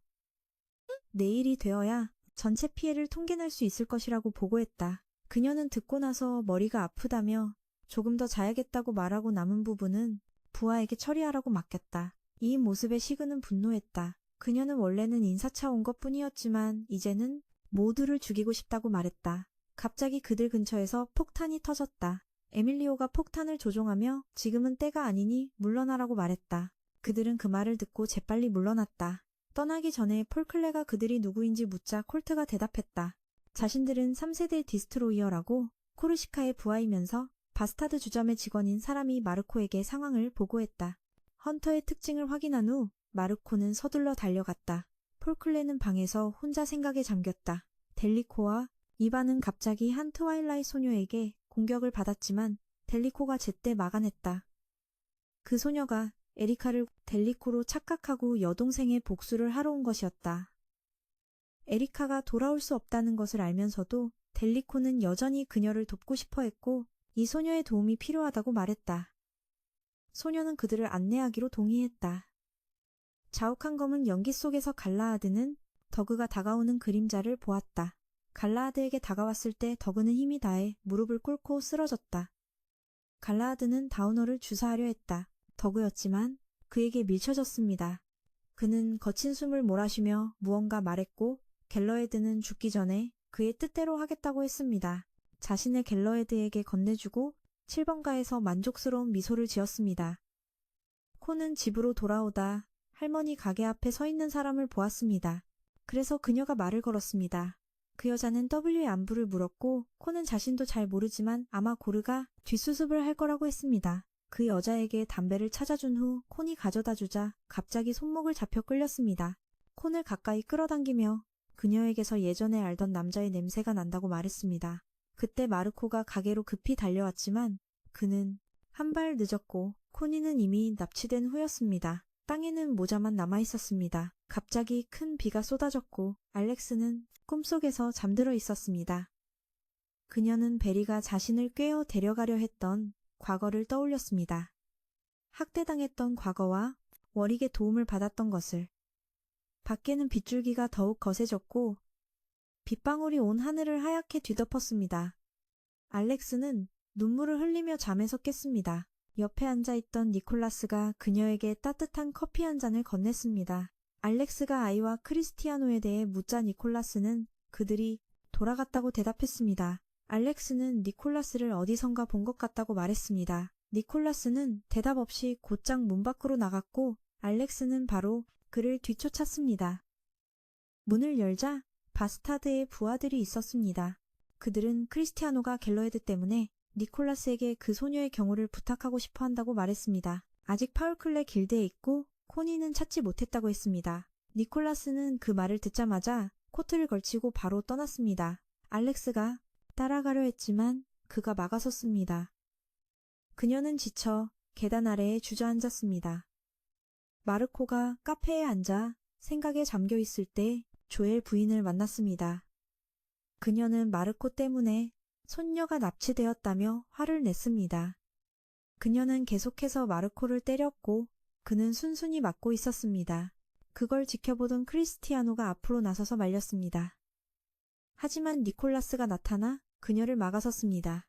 내일이 되어야 전체 피해를 통계낼 수 있을 것이라고 보고했다. 그녀는 듣고 나서 머리가 아프다며 조금 더 자야겠다고 말하고 남은 부분은 부하에게 처리하라고 맡겼다. 이 모습에 시그는 분노했다. 그녀는 원래는 인사차 온 것뿐이었지만 이제는 모두를 죽이고 싶다고 말했다. 갑자기 그들 근처에서 폭탄이 터졌다. 에밀리오가 폭탄을 조종하며 지금은 때가 아니니 물러나라고 말했다. 그들은 그 말을 듣고 재빨리 물러났다. 떠나기 전에 폴클레가 그들이 누구인지 묻자 콜트가 대답했다. 자신들은 3세대 디스트로이어라고 코르시카의 부하이면서 바스타드 주점의 직원인 사람이 마르코에게 상황을 보고했다. 헌터의 특징을 확인한 후 마르코는 서둘러 달려갔다. 폴클레는 방에서 혼자 생각에 잠겼다. 델리코와 이반은 갑자기 한 트와일라잇 소녀에게 공격을 받았지만 델리코가 제때 막아냈다. 그 소녀가 에리카를 델리코로 착각하고 여동생의 복수를 하러 온 것이었다. 에리카가 돌아올 수 없다는 것을 알면서도 델리코는 여전히 그녀를 돕고 싶어 했고 이 소녀의 도움이 필요하다고 말했다. 소녀는 그들을 안내하기로 동의했다. 자욱한 검은 연기 속에서 갈라하드는 더그가 다가오는 그림자를 보았다. 갈라하드에게 다가왔을 때 더그는 힘이 다해 무릎을 꿇고 쓰러졌다. 갈라하드는 다우너를 주사하려 했다. 더그였지만 그에게 밀쳐졌습니다. 그는 거친 숨을 몰아쉬며 무언가 말했고 갤러헤드는 죽기 전에 그의 뜻대로 하겠다고 했습니다. 자신의 갤러헤드에게 건네주고 7번가에서 만족스러운 미소를 지었습니다. 코는 집으로 돌아오다 할머니 가게 앞에 서 있는 사람을 보았습니다. 그래서 그녀가 말을 걸었습니다. 그 여자는 W의 안부를 물었고 코는 자신도 잘 모르지만 아마 고르가 뒷수습을 할 거라고 했습니다. 그 여자에게 담배를 찾아준 후 콘이 가져다 주자 갑자기 손목을 잡혀 끌렸습니다. 콘을 가까이 끌어당기며 그녀에게서 예전에 알던 남자의 냄새가 난다고 말했습니다. 그때 마르코가 가게로 급히 달려왔지만 그는 한 발 늦었고 코니는 이미 납치된 후였습니다. 땅에는 모자만 남아있었습니다. 갑자기 큰 비가 쏟아졌고 알렉스는 꿈속에서 잠들어 있었습니다. 그녀는 베리가 자신을 꿰어 데려가려 했던 과거를 떠올렸습니다. 학대당했던 과거와 워릭의 도움을 받았던 것을. 밖에는 빗줄기가 더욱 거세졌고 빗방울이 온 하늘을 하얗게 뒤덮었습니다. 알렉스는 눈물을 흘리며 잠에서 깼습니다. 옆에 앉아있던 니콜라스가 그녀에게 따뜻한 커피 한 잔을 건넸습니다. 알렉스가 아이와 크리스티아노에 대해 묻자 니콜라스는 그들이 돌아갔다고 대답했습니다. 알렉스는 니콜라스를 어디선가 본 것 같다고 말했습니다. 니콜라스는 대답 없이 곧장 문 밖으로 나갔고 알렉스는 바로 그를 뒤쫓았습니다. 문을 열자 바스타드의 부하들이 있었습니다. 그들은 크리스티아노가 갤러헤드 때문에 니콜라스에게 그 소녀의 경우를 부탁하고 싶어 한다고 말했습니다. 아직 파울클레 길드에 있고 코니는 찾지 못했다고 했습니다. 니콜라스는 그 말을 듣자마자 코트를 걸치고 바로 떠났습니다. 알렉스가 따라가려 했지만 그가 막아섰습니다. 그녀는 지쳐 계단 아래에 주저앉았습니다. 마르코가 카페에 앉아 생각에 잠겨 있을 때 조엘 부인을 만났습니다. 그녀는 마르코 때문에 손녀가 납치되었다며 화를 냈습니다. 그녀는 계속해서 마르코를 때렸고 그는 순순히 맞고 있었습니다. 그걸 지켜보던 크리스티아노가 앞으로 나서서 말렸습니다. 하지만 니콜라스가 나타나 그녀를 막아섰습니다.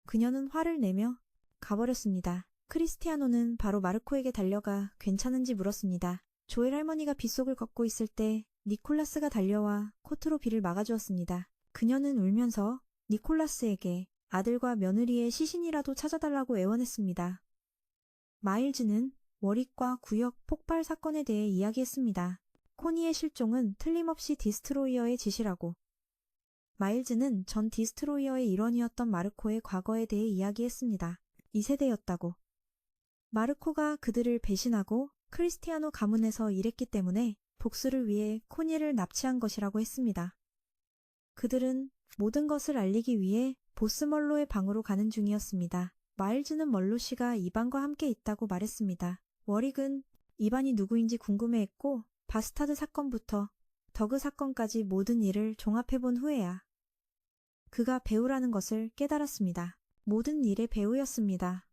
그녀는 화를 내며 가버렸습니다. 크리스티아노는 바로 마르코에게 달려가 괜찮은지 물었습니다. 조엘 할머니가 빗속을 걷고 있을 때 니콜라스가 달려와 코트로 비를 막아주었습니다. 그녀는 울면서 니콜라스에게 아들과 며느리의 시신이라도 찾아달라고 애원했습니다. 마일즈는 워릭과 구역 폭발 사건에 대해 이야기했습니다. 코니의 실종은 틀림없이 디스트로이어의 짓이라고. 마일즈는 전 디스트로이어의 일원이었던 마르코의 과거에 대해 이야기했습니다. 2세대였다고. 마르코가 그들을 배신하고 크리스티아노 가문에서 일했기 때문에 복수를 위해 코니를 납치한 것이라고 했습니다. 그들은 모든 것을 알리기 위해 보스 멀로의 방으로 가는 중이었습니다. 마일즈는 멀로 씨가 이반과 함께 있다고 말했습니다. 워릭은 이반이 누구인지 궁금해했고 바스타드 사건부터 더그 사건까지 모든 일을 종합해본 후에야 그가 배우라는 것을 깨달았습니다. 모든 일의 배우였습니다.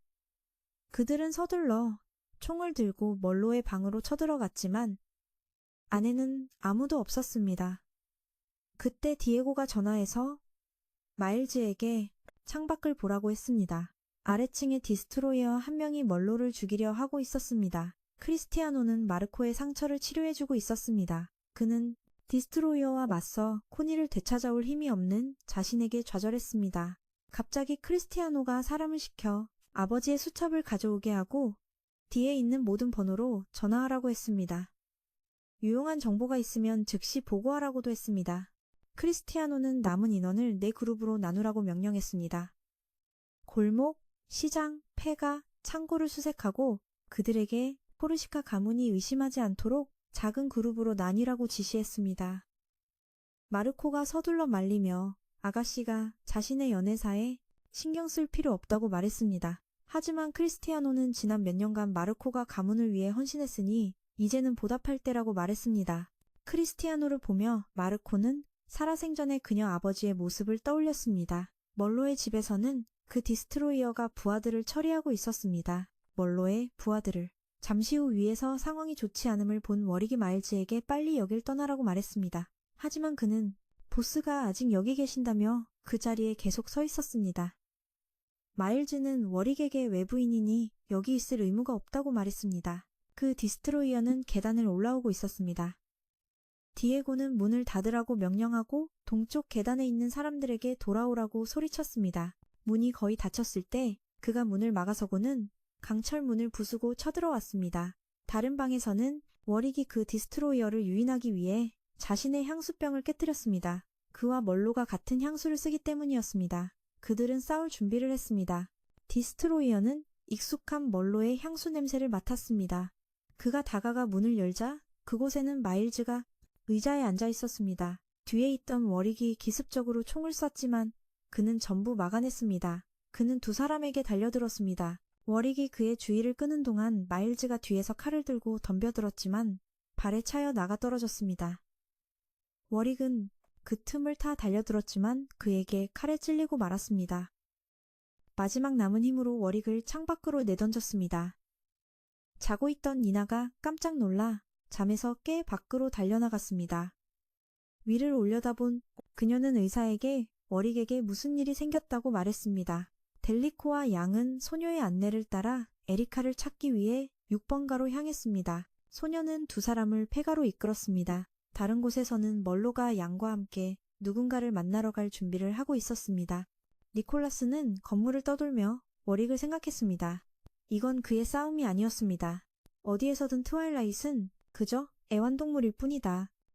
그들은 서둘러 총을 들고 멀로의 방으로 쳐들어갔지만 안에는 아무도 없었습니다. 그때 디에고가 전화해서 마일즈에게 창밖을 보라고 했습니다. 아래층의 디스트로이어 한 명이 멀로를 죽이려 하고 있었습니다. 크리스티아노는 마르코의 상처를 치료해주고 있었습니다. 그는 디스트로이어와 맞서 코니를 되찾아올 힘이 없는 자신에게 좌절했습니다. 갑자기 크리스티아노가 사람을 시켜 아버지의 수첩을 가져오게 하고 뒤에 있는 모든 번호로 전화하라고 했습니다. 유용한 정보가 있으면 즉시 보고하라고도 했습니다. 크리스티아노는 남은 인원을 4그룹으로 나누라고 명령했습니다. 골목, 시장, 폐가, 창고를 수색하고 그들에게 포르시카 가문이 의심하지 않도록 작은 그룹으로 나뉘라고 지시했습니다. 마르코가 서둘러 말리며 아가씨가 자신의 연애사에 신경 쓸 필요 없다고 말했습니다. 하지만 크리스티아노는 지난 몇 년간 마르코가 가문을 위해 헌신했으니 이제는 보답할 때라고 말했습니다. 크리스티아노를 보며 마르코는 살아생전의 그녀 아버지의 모습을 떠올렸습니다. 멀로의 집에서는 그 디스트로이어가 부하들을 처리하고 있었습니다. 멀로의 부하들을. 잠시 후 위에서 상황이 좋지 않음을 본 워릭이 마일즈에게 빨리 여길 떠나라고 말했습니다. 하지만 그는 보스가 아직 여기 계신다며 그 자리에 계속 서 있었습니다. 마일즈는 워릭에게 외부인이니 여기 있을 의무가 없다고 말했습니다. 그 디스트로이어는 계단을 올라오고 있었습니다. 디에고는 문을 닫으라고 명령하고 동쪽 계단에 있는 사람들에게 돌아오라고 소리쳤습니다. 문이 거의 닫혔을 때 그가 문을 막아서고는 강철문을 부수고 쳐들어왔습니다. 다른 방에서는 워릭이 그 디스트로이어를 유인하기 위해 자신의 향수병을 깨뜨렸습니다. 그와 멀로가 같은 향수를 쓰기 때문이었습니다. 그들은 싸울 준비를 했습니다. 디스트로이어는 익숙한 멀로의 향수 냄새를 맡았습니다. 그가 다가가 문을 열자 그곳에는 마일즈가 의자에 앉아 있었습니다. 뒤에 있던 워릭이 기습적으로 총을 쐈지만 그는 전부 막아냈습니다. 그는 두 사람에게 달려들었습니다. 워릭이 그의 주의를 끄는 동안 마일즈가 뒤에서 칼을 들고 덤벼들었지만 발에 차여 나가 떨어졌습니다. 워릭은 그 틈을 타 달려들었지만 그에게 칼에 찔리고 말았습니다. 마지막 남은 힘으로 워릭을 창밖으로 내던졌습니다. 자고 있던 니나가 깜짝 놀라 잠에서 깨 밖으로 달려나갔습니다. 위를 올려다본 그녀는 의사에게 워릭에게 무슨 일이 생겼다고 말했습니다. 델리코와 양은 소녀의 안내를 따라 에리카를 찾기 위해 6번가로 향했습니다. 소녀는 두 사람을 폐가로 이끌었습니다. 다른 곳에서는 멀로가 양과 함께 누군가를 만나러 갈 준비를 하고 있었습니다. 니콜라스는 건물을 떠돌며 워릭을 생각했습니다. 이건 그의 싸움이 아니었습니다. 어디에서든 트와일라잇은 그저 애완동물일 뿐이다.